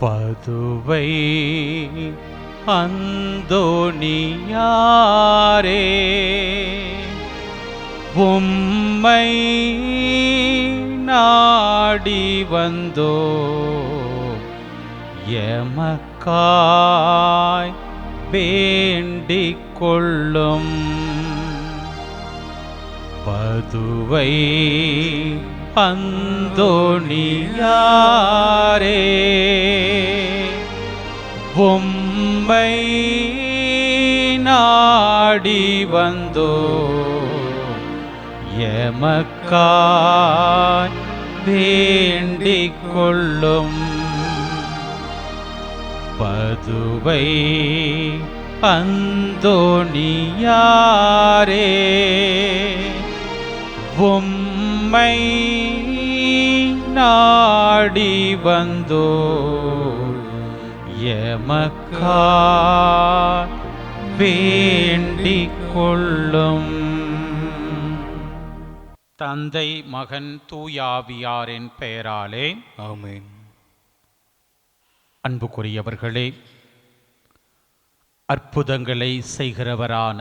பதுவை அந்தோணியாரே, உம்மை நாடி வந்தோ எமக்காய் வேண்டிக் கொள்ளும். பதுவை அந்தோணியாரே, உம்மை நாடி வந்தோ எமக்காய் வேண்டிக் கொள்ளும். பதுவை அந்தோணியாரே, உம்மை நாடி வந்தோ எமக்காய் வேண்டிக் கொள்ளும். தந்தை, மகன், தூயாவியாரின் பெயராலே ஆமென். அன்புக்குரியவர்களே, அற்புதங்களை செய்கிறவரான,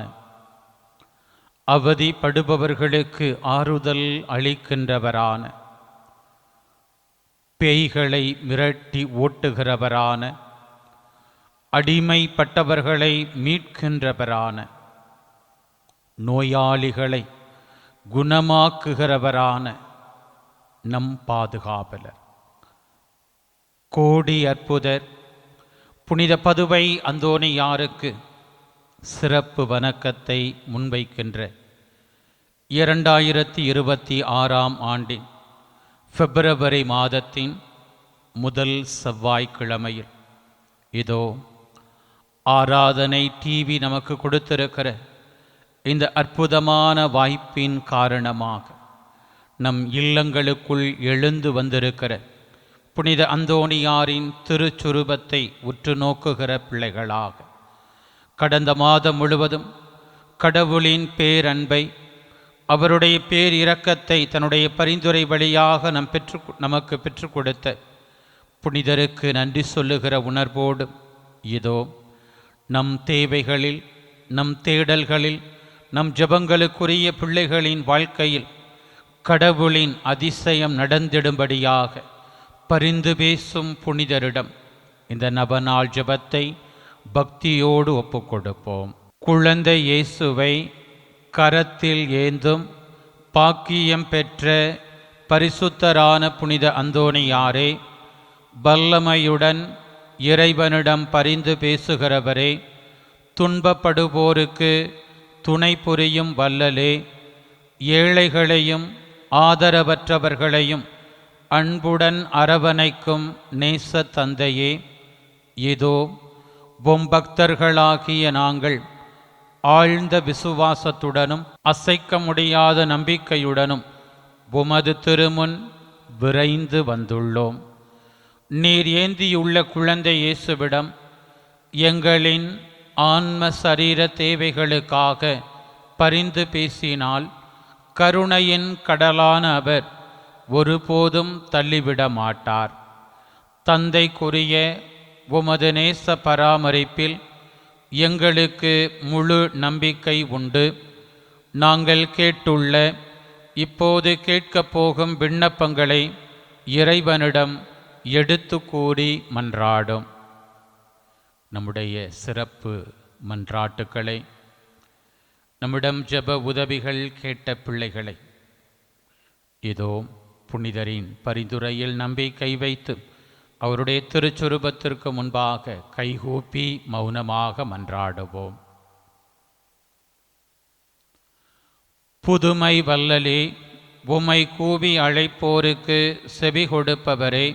அவதிப்படுபவர்களுக்கு ஆறுதல் அளிக்கின்றவரான, பேய்களை மிரட்டி ஓட்டுகிறவரான, அடிமைப்பட்டவர்களை மீட்கின்றவரான, நோயாளிகளை குணமாக்குகிறவரான நம் பாதுகாவலர், கோடி அற்புதர் புனித பதுவை அந்தோணியாருக்கு சிறப்பு வணக்கத்தை முன்வைக்கின்ற 2026 ஆண்டின் பிப்ரவரி மாதத்தின் முதல் செவ்வாய்க்கிழமையில் இதோ ஆராதனை டிவி நமக்கு கொடுத்திருக்கிற இந்த அற்புதமான வாய்ப்பின் காரணமாக நம் இல்லங்களுக்குள் எழுந்து வந்திருக்கிற புனித அந்தோணியாரின் திருச்சுரூபத்தை உற்று நோக்குகிற பிள்ளைகளாக கடந்த மாதம் முழுவதும் கடவுளின் பேரன்பை, அவருடைய பேரிரக்கத்தை தன்னுடைய பரிந்துரை வழியாக நமக்கு பெற்றுக் கொடுத்த புனிதருக்கு நன்றி சொல்லுகிற உணர்வோடு இதோ நம் தேவைகளில், நம் தேடல்களில், நம் ஜெபங்களுக்குரிய பிள்ளைகளின் வாழ்க்கையில் கடவுளின் அதிசயம் நடந்திடும்படியாக பரிந்து பேசும் புனிதரிடம் இந்த நவநாள் ஜெபத்தை பக்தியோடு ஒப்புக்கொடுப்போம். குழந்தை இயேசுவை கரத்தில் ஏந்தும் பாக்கியம் பெற்ற பரிசுத்தரான புனித அந்தோணியாரே, வல்லமையுடன் இறைவனிடம் பரிந்து பேசுகிறவரே, துன்பப்படுவோருக்கு துணை புரியும் வல்லலே, ஏழைகளையும் ஆதரவற்றவர்களையும் அன்புடன் அரவணைக்கும் நேச தந்தையே, இதோ பக்தர்களாகிய நாங்கள் ஆழ்ந்த விசுவாசத்துடனும் அசைக்க முடியாத நம்பிக்கையுடனும் உமது திருமுன் விரைந்து வந்துள்ளோம். நீர் ஏந்தியுள்ள குழந்தை இயேசுவிடம் எங்களின் ஆன்ம சரீர தேவைகளுக்காக பரிந்து பேசினால் கருணையின் கடலான அவர் ஒருபோதும் தள்ளிவிட மாட்டார். தந்தைக்குரிய உமது நேச பராமரிப்பில் எங்களுக்கு முழு நம்பிக்கை உண்டு. நாங்கள் கேட்டுள்ள, இப்போது கேட்கப் போகும் விண்ணப்பங்களை இறைவனிடம் எடுத்து கூறி மன்றாடும். நம்முடைய சிறப்பு மன்றாட்டுக்களை, நம்மிடம் ஜெப உதவிகள் கேட்ட பிள்ளைகளை இதோ புனிதரின் பரிந்துரையில் நம்பிக்கை வைத்து அவருடைய திருச்சுரூபத்திற்கு முன்பாக கைகூப்பி மௌனமாக மன்றாடுவோம். புதுமை வல்லலே, உம்மை கூவி அழைப்போருக்கு செவி கொடுப்பவரே,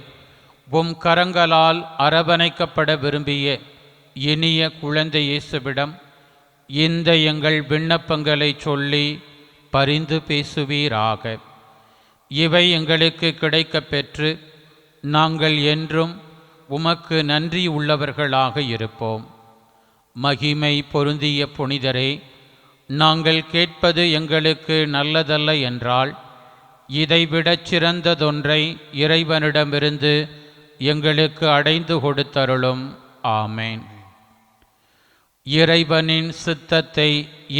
உம் கரங்களால் அரவணைக்கப்பட விரும்பிய இனிய குழந்தை இயேசுவிடம் இந்த எங்கள் விண்ணப்பங்களை சொல்லி பரிந்து பேசுவீராக. இவை எங்களுக்கு கிடைக்கப் பெற்று நாங்கள் என்றும் உமக்கு நன்றி உள்ளவர்களாக இருப்போம். மகிமை பொருந்திய புனிதரே, நாங்கள் கேட்பது எங்களுக்கு நல்லதல்ல என்றால் இதைவிடச் சிறந்ததொன்றை இறைவனிடமிருந்து எங்களுக்கு அடைந்து கொடுத்தருளும். ஆமேன். இறைவனின் சித்தத்தை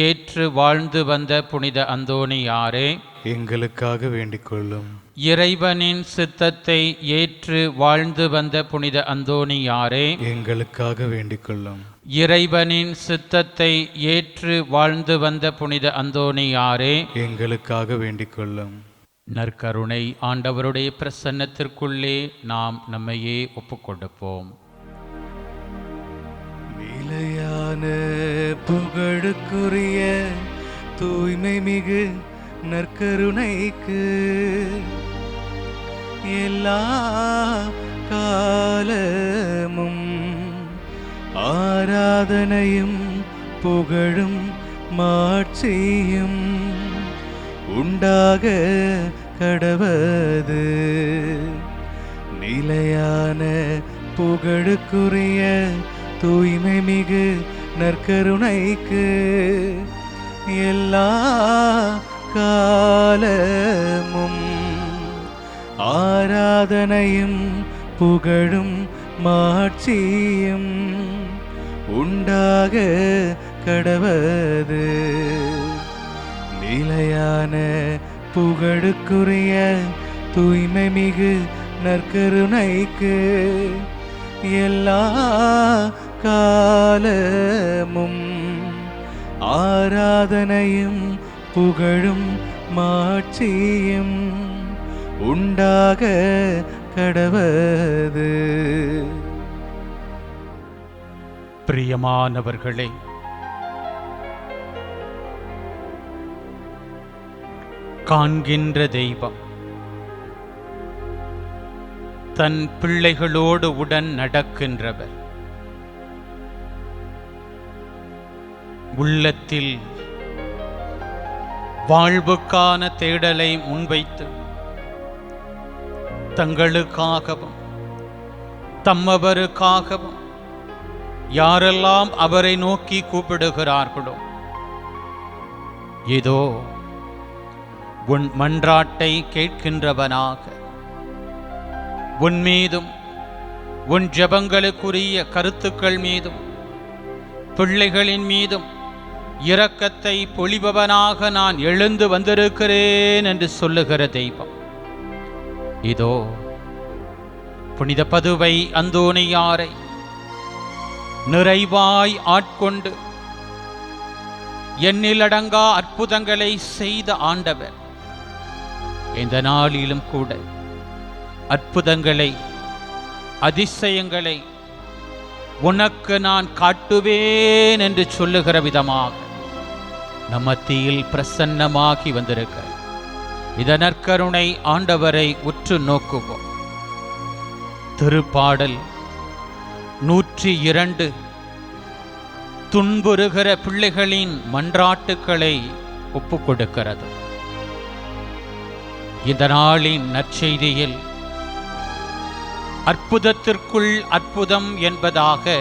ஏற்று வாழ்ந்து வந்த புனித அந்தோணியாரே, எங்களுக்காக வேண்டிக் கொள்ளும். இறைவனின் சித்தத்தை ஏற்று வாழ்ந்து வந்த புனித அந்தோணியாரே, எங்களுக்காக வேண்டிக் கொள்ளும். இறைவனின் சித்தத்தை ஏற்று வாழ்ந்து வந்த புனித அந்தோணியாரே, எங்களுக்காக வேண்டிக் கொள்ளும். நற்கருணை ஆண்டவருடைய பிரசன்னத்திற்குள்ளே நாம் நம்மையே ஒப்புக்கொடுப்போம். நிலையான புகழுக்குரிய தூய்மை மிகு நற்கருணைக்கு எல்லா காலமும் ஆராதனையும் புகழும் மாட்சியும் உண்டாக கடவது. நிலையான புகழுக்குரிய தூய்மை மிகு நற்கருணைக்கு எல்லா காலமும் ஆராதனையும் புகழும் மாட்சியும் உண்டாக கடவது. நிலையான புகழுக்குரிய தூய்மை மிகு நற்கருணைக்கு எல்லா காலமும் ஆராதனையும் புகழும் மாட்சியும் உண்டாக கடவது. பிரியமானவர்களே, காண்கின்ற தெய்வம் தன் பிள்ளைகளோடு உடன் நடக்கின்றவர். உள்ளத்தில் வாழ்வுக்கான தேடலை முன்வைத்து தங்களுக்காகவும் தம்மவருக்காகவும் யாரெல்லாம் அவரை நோக்கி கூப்பிடுகிறார்களோ, இதோ உன் மன்றாட்டை கேட்கின்றவனாக உன் மீதும் உன் ஜெபங்களுக்குரிய கருத்துக்கள் மீதும் பிள்ளைகளின் மீதும் இரக்கத்தை பொழிபவனாக நான் எழுந்து வந்திருக்கிறேன் என்று சொல்லுகிற தெய்வம். இதோ புனித பதுவை அந்தோணியாரை நிறைவாய் ஆட்கொண்டு எண்ணிலடங்கா அற்புதங்களை செய்த ஆண்டவர் இந்த நாளிலும் கூட அற்புதங்களை அதிசயங்களை உனக்கு நான் காட்டுவேன் என்று சொல்லுகிற விதமாக நம் மத்தியில் பிரசன்னமாகி வந்திருக்க இந்த நற்கருணை ஆண்டவரை உற்று நோக்குவோம். திருப்பாடல் 102 துன்புறுகிற பிள்ளைகளின் மன்றாட்டுக்களை ஒப்புக்கொடுக்கிறது. இந்த நாளின் நற்செய்தியில் அற்புதத்திற்குள் அற்புதம் என்பதாக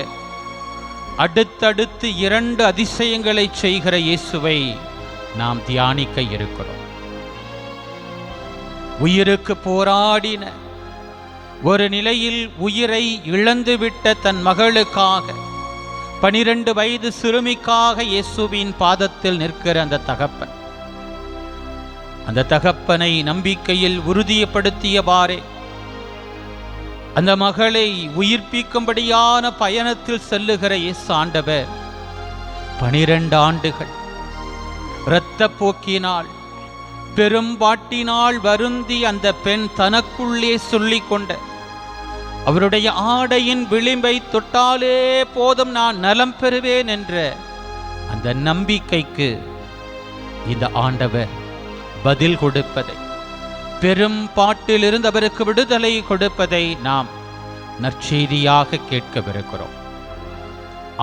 அடுத்தடுத்து 2 அதிசயங்களை செய்கிற இயேசுவை நாம் தியானிக்க இருக்கிறோம். உயிருக்கு போராடின ஒரு நிலையில் உயிரை இழந்துவிட்ட தன் மகளுக்காக 12 வயது சிறுமிக்காக இயேசுவின் பாதத்தில் நிற்கிற அந்த தகப்பன், அந்த தகப்பனை நம்பிக்கையில் உறுதிப்படுத்தியவாறே அந்த மகளை உயிர்ப்பிக்கும்படியான பயணத்தில் செல்லுகிற இயேசு ஆண்டவர் 12 ஆண்டுகள் இரத்த போக்கினால் பெரும்பாட்டினால் வருந்தி அந்த பெண் தனக்குள்ளே சொல்லிக் கொண்ட அவருடைய ஆடையின் விளிம்பை தொட்டாலே போதும் நான் நலம் பெறுவேன் என்ற அந்த நம்பிக்கைக்கு இந்த ஆண்டவர் பதில் கொடுப்பதை, பெரும் பாட்டிலிருந்து அவருக்கு விடுதலை கொடுப்பதை நாம் நற்செய்தியாக கேட்கவிருக்கிறோம்.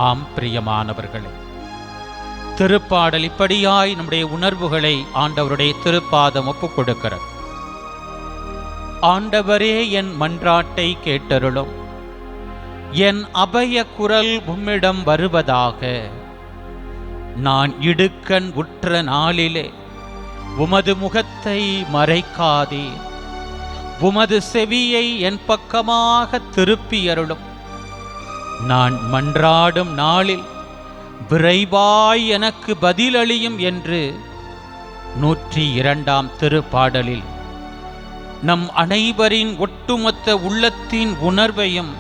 ஆம் பிரியமானவர்களே, திருப்பாடல் இப்படியாய் நம்முடைய உணர்வுகளை ஆண்டவருடைய திருப்பாதம் ஒப்புக் கொடுக்கிறது. ஆண்டவரே என் மன்றாட்டை கேட்டருளும், என் அபய குரல் உம்மிடம் வருவதாக. நான் இடுக்கண் உற்ற நாளிலே உமது முகத்தை மறைக்காதே. உமது செவியை என் பக்கமாக திருப்பி அருளும். நான் மன்றாடும் நாளில் விரைவாய் எனக்கு பதிலளியும் என்று 102ஆம் திருப்பாடலில் நம் அனைவரின் ஒட்டுமொத்த உள்ளத்தின் உணர்வையும்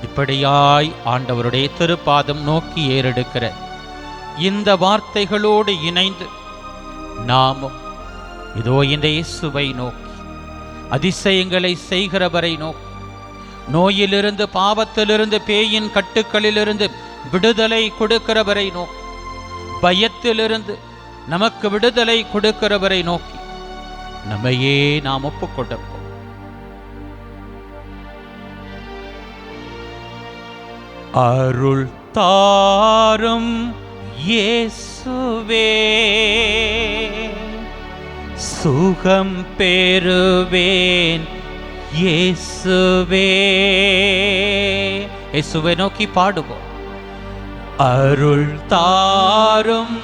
இப்படியாய் ஆண்டவருடைய திருப்பாதம் நோக்கி ஏறெடுக்கிற இந்த வார்த்தைகளோடு இணைந்து நாமும் இதோ இந்த இயேசுவை நோக்கி, அதிசயங்களை செய்கிறவரை நோக்கி, நோயிலிருந்து, பாவத்திலிருந்து, பேயின் கட்டுக்களிலிருந்து விடுதலை கொடுக்கிறவரை நோக்கி, பயத்திலிருந்து நமக்கு விடுதலை கொடுக்கிறவரை நோக்கி நம்மையே நாம் ஒப்புக்கொண்டிருப்போம். அருள் தாரும் இயேசுவே, சுகம் பெறுவேன் இயேசுவே. இயேசுவை நோக்கி பாடுவோம். அருள் தாரும்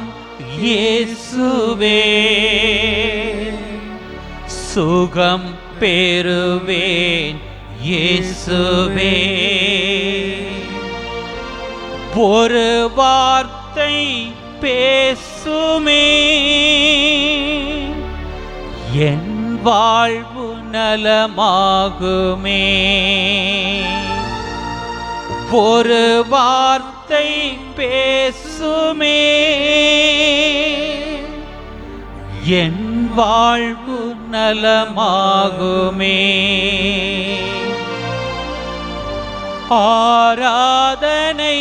இயேசுவே, சுகம் பெறுவேன் இயேசுவே. ஒரு வார்த்தை பேசுமே, என் வாழ்வு நலமாகுமே. ஒரு வார்த்தை பேசுமே, என் வாழ்வு நலமாகுமே. ஆராதனை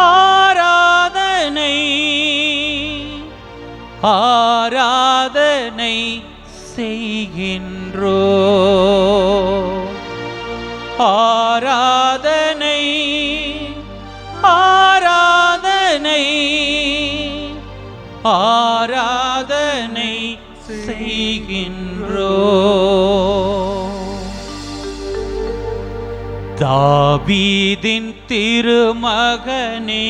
ஆராதனை ஆராதனை செய்கின்றோ. ஆராதனை ஆராதனை ஆராதனை செய்கின்றோ. தாவீதின் திருமகனே,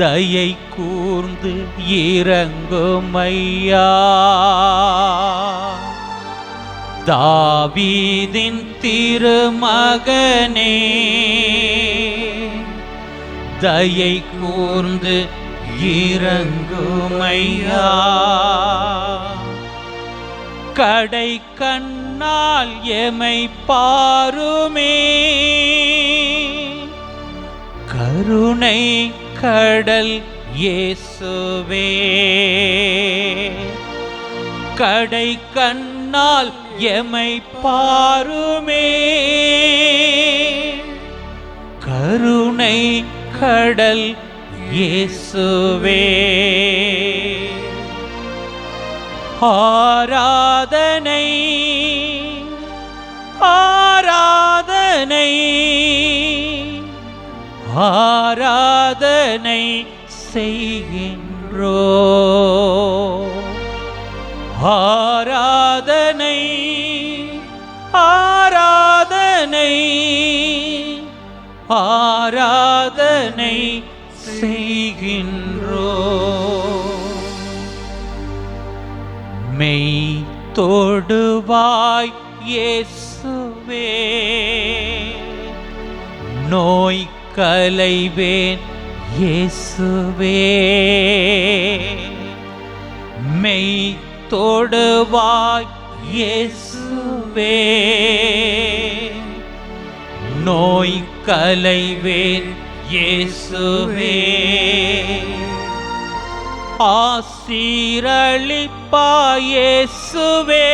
தயை கூர்ந்து இரங்குமையா. தாவீதின் திருமகனே, தயை கூர்ந்து இரங்குமையா. கடை கண்ணால் எமை பாருமே, கருணை கடல் இயேசுவே. கடை கண்ணால் எமை பாருமே, கருணை கடல் இயேசுவே. ஆராதனை ஆராதனை ஆராதனை செய்கின்றோ. ஆராதனை ஆராதனை ஆராதனை செய்கின்றோ. மெய் தொடுவாய் இயேசுவே, நோய் களைவேன் இயேசுவே. மெய் தொடுவாய் இயேசுவே, நோய் களைவேன் இயேசுவே. ஆசீரளிப்பாய் இயேசுவே,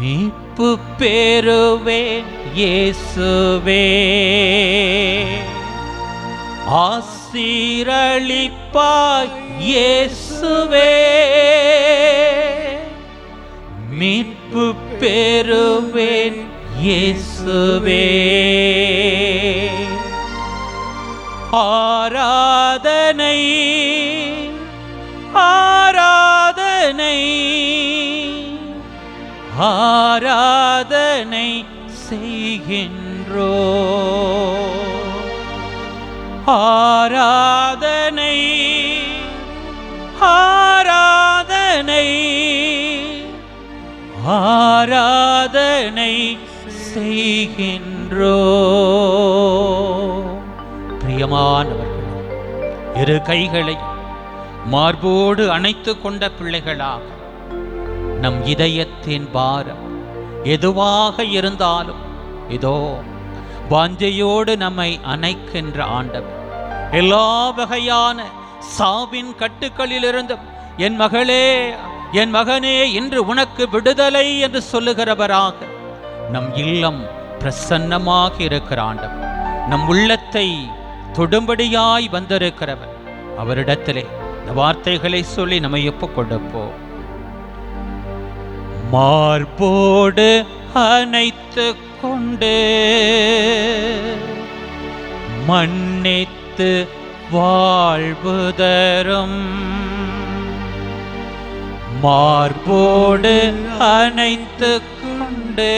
மீட்பு பெறுவேன் இயேசுவே. ஆசீரளிப்பாய் இயேசுவே, மீட்பு பெறுவேன் இயேசுவே. ஆராதனை ஆராதனை ஆராதனை செய்கின்றோ. ஆராதனை ஆராதனை செய்கின்றோ. பிரியமானவர்கள், இரு கைகளை மார்போடு அணைத்து கொண்ட பிள்ளைகளாக நம் இதயத்தின் பாரம் எதுவாக இருந்தாலும் இதோ வாஞ்சையோடு நம்மை அணைக்கின்ற ஆண்டவர் எல்லா வகையான சாவின் கட்டுக்களிலிருந்தும் என் மகளே, என் மகனே, இன்று உனக்கு விடுதலை என்று சொல்லுகிறவராக நம் இல்லம் பிரசன்னமாக இருக்கிற ஆண்டவர், நம் உள்ளத்தை தொடும்படியாய் வந்திருக்கிறவர். அவரிடத்திலே இந்த வார்த்தைகளை சொல்லி நம்மை ஒப்புக் கொடுப்போம். மார்போடு அணைத்து கொண்டு மன்னித்து வாழ்வு தரும். மார்போடு அணைத்து கொண்டு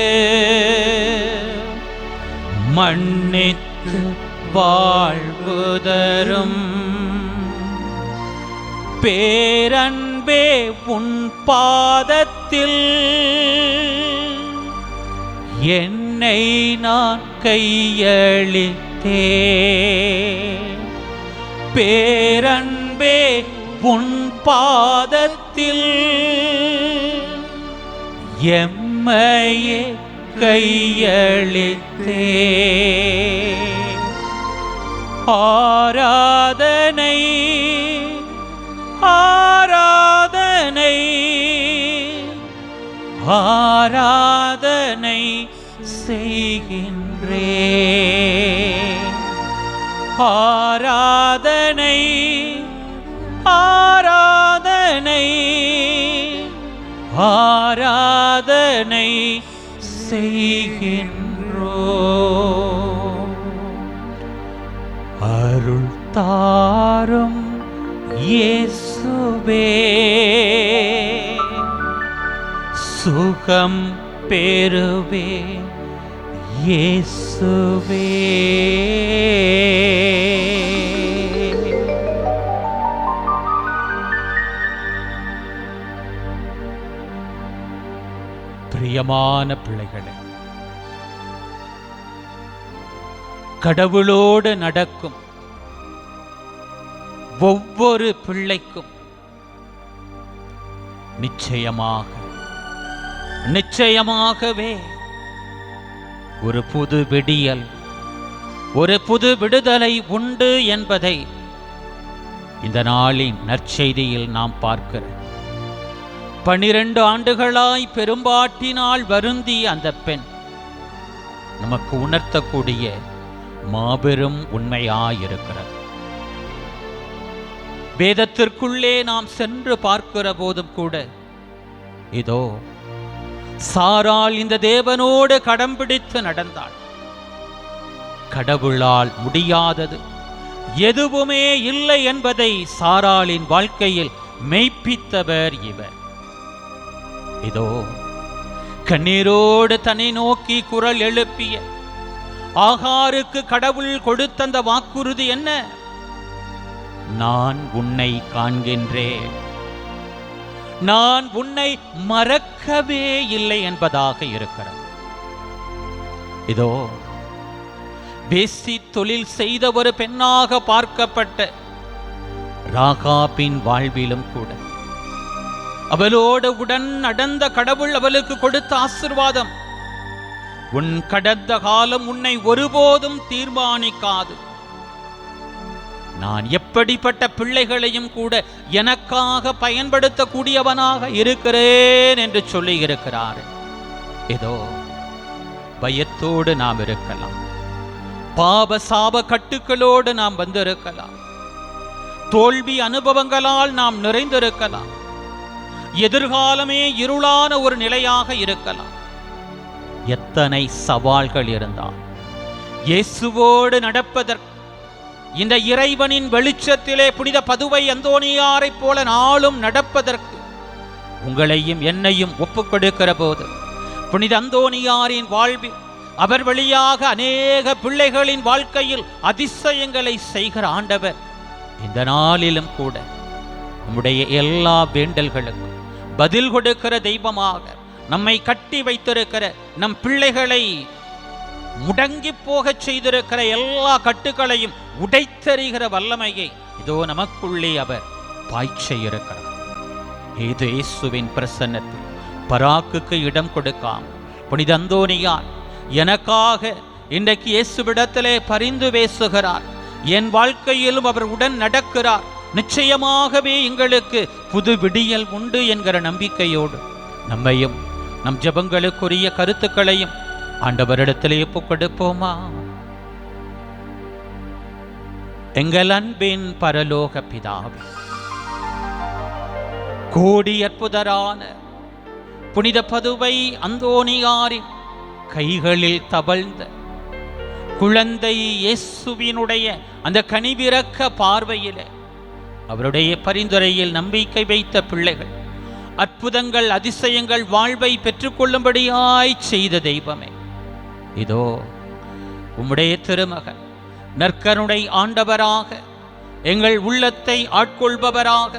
மன்னித்து வாழ்வு தரும். பேரன்பே உன் பாதத்தில் என்னை நான் கையளித்தேன். பேரன்பே உன் பாதத்தில் எம்மையே கையளித்தேன். ஆராதனை ஆராதனை ஆராதனை செய்கின்றேன். ஆராதனை ஆராதனை ஆராதனை செய்கின்றோம். அருள் தாரும் இயேசுவே, சுகம் பெறுவே இயேசுவே. பிரியமான பிள்ளைகளே, கடவுளோடு நடக்கும் ஒவ்வொரு பிள்ளைக்கும் நிச்சயமாகவே ஒரு புது விடியல், ஒரு புது விடுதலை உண்டு என்பதை இந்த நாளின் நற்செய்தியில் நாம் பார்க்கிறோம். 12 ஆண்டுகளாய் பெரும்பாட்டினால் வருந்திய அந்த பெண் நமக்கு உணர்த்தக்கூடிய மாபெரும் உண்மையாயிருக்கிறது. வேதத்திற்குள்ளே நாம் சென்று பார்க்கிற போதும் கூட இதோ சாராள் இந்த தேவனோடு கடம் பிடித்து நடந்தாள். கடவுளால் முடியாதது எதுவுமே இல்லை என்பதை சாராளின் வாழ்க்கையில் மெய்ப்பித்தவர் இவர். இதோ கண்ணீரோடு தன்னை நோக்கி குரல் எழுப்பிய ஆகாருக்கு கடவுள் கொடுத்த அந்த வாக்குறுதி என்ன? நான் உன்னை காண்கின்றேன், நான் உன்னை மறக்கவே இல்லை என்பதாக இருக்கிறது. இதோ வேசி தொழில் செய்த ஒரு பெண்ணாக பார்க்கப்பட்ட ராகாபின் வாழ்விலும் கூட அவளோடு உடன் நடந்த கடவுள் அவளுக்கு கொடுத்த ஆசீர்வாதம், உன் கடந்த காலம் உன்னை ஒருபோதும் தீர்மானிக்காது, நான் எப்படிப்பட்ட பிள்ளைகளையும் கூட எனக்காக பயன்படுத்தக்கூடியவனாக இருக்கிறேன் என்று சொல்லி இருக்கிறார். ஏதோ பயத்தோடு நாம் இருக்கலாம், பாவ சாப கட்டுக்களோடு நாம் வந்திருக்கலாம், தோல்வி அனுபவங்களால் நாம் நிறைந்திருக்கலாம், எதிர்காலமே இருளான ஒரு நிலையாக இருக்கலாம். எத்தனை சவால்கள் இருந்தால் இயேசுவோடு நடப்பதற்கு இந்த இறைவனின் வெளிச்சத்திலே புனித பதுவை அந்தோனியாரை போல நாளும் நடப்பதற்கு உங்களையும் என்னையும் ஒப்புக் கொடுக்கிற போது புனித அந்தோனியாரின் வாழ்வில் அவர் வழியாக அநேக பிள்ளைகளின் வாழ்க்கையில் அதிசயங்களை செய்கிற ஆண்டவர் இந்த நாளிலும் கூட நம்முடைய எல்லா வேண்டல்களுக்கும் பதில் கொடுக்கிற தெய்வமாக நம்மை கட்டி வைத்திருக்கிற நம் பிள்ளைகளை முடங்கி போகச் செய்திருக்கிற எல்லா கட்டுகளையும் உடைத்தெறிகிற வல்லமையை இதோ நமக்குள்ளே அவர் பாய்ச்ச இருக்கிறார். இது இயேசுவின் பிரசன்னத்தில் பராக்குக்கு இடம் கொடுக்காம புனித அந்தோனியார் எனக்காக இன்றைக்கு இயேசுவிடத்திலே பரிந்து பேசுகிறார். என் வாழ்க்கையிலும் அவர் உடன் நடக்கிறார். நிச்சயமாகவே எங்களுக்கு புது விடியல் உண்டு என்கிற நம்பிக்கையோடு நம்மையும் நம் ஜெபங்களுக்குரிய கருத்துக்களையும் ஆண்டவரிடத்திலே ஒப்புக்கொடுப்போமா? எங்கள் அன்பின் பரலோக பிதாவே, கோடி அற்புதரான புனித பதுவை அந்தோனியாரின் கைகளில் தவழ்ந்த குழந்தை இயேசுவினுடைய அந்த கனிவிரக்க பார்வையிலே அவருடைய பரிந்துரையில் நம்பிக்கை வைத்த பிள்ளைகள் அற்புதங்கள் அதிசயங்கள் வாழ்வை பெற்றுக்கொள்ளும்படியாய் செய்த தெய்வமே, இதோ உம்முடைய திருமகன் நற்கருணை ஆண்டவராக எங்கள் உள்ளத்தை ஆட்கொள்பவராக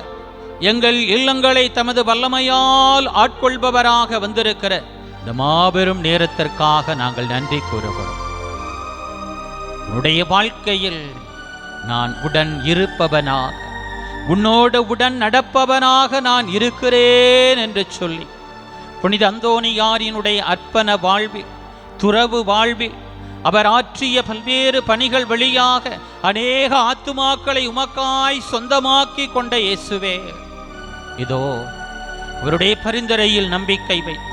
எங்கள் இல்லங்களை தமது வல்லமையால் ஆட்கொள்பவராக வந்திருக்கிற இந்த மாபெரும் நேரத்திற்காக நாங்கள் நன்றி கூறுகிறோம். உன்னுடைய வாழ்க்கையில் நான் உடன் இருப்பவனாக உன்னோடு உடன் நடப்பவனாக நான் இருக்கிறேன் என்று சொல்லி புனித அந்தோனியாரினுடைய அர்ப்பண வாழ்வில் துறவு வாழ்வில் அவர் ஆற்றிய பல்வேறு பணிகள் வழியாக அநேக ஆத்துமாக்களை உமக்காய் சொந்தமாக்கி கொண்ட இயேசுவே, இதோ அவருடைய பரிந்துரையில் நம்பிக்கை வைத்து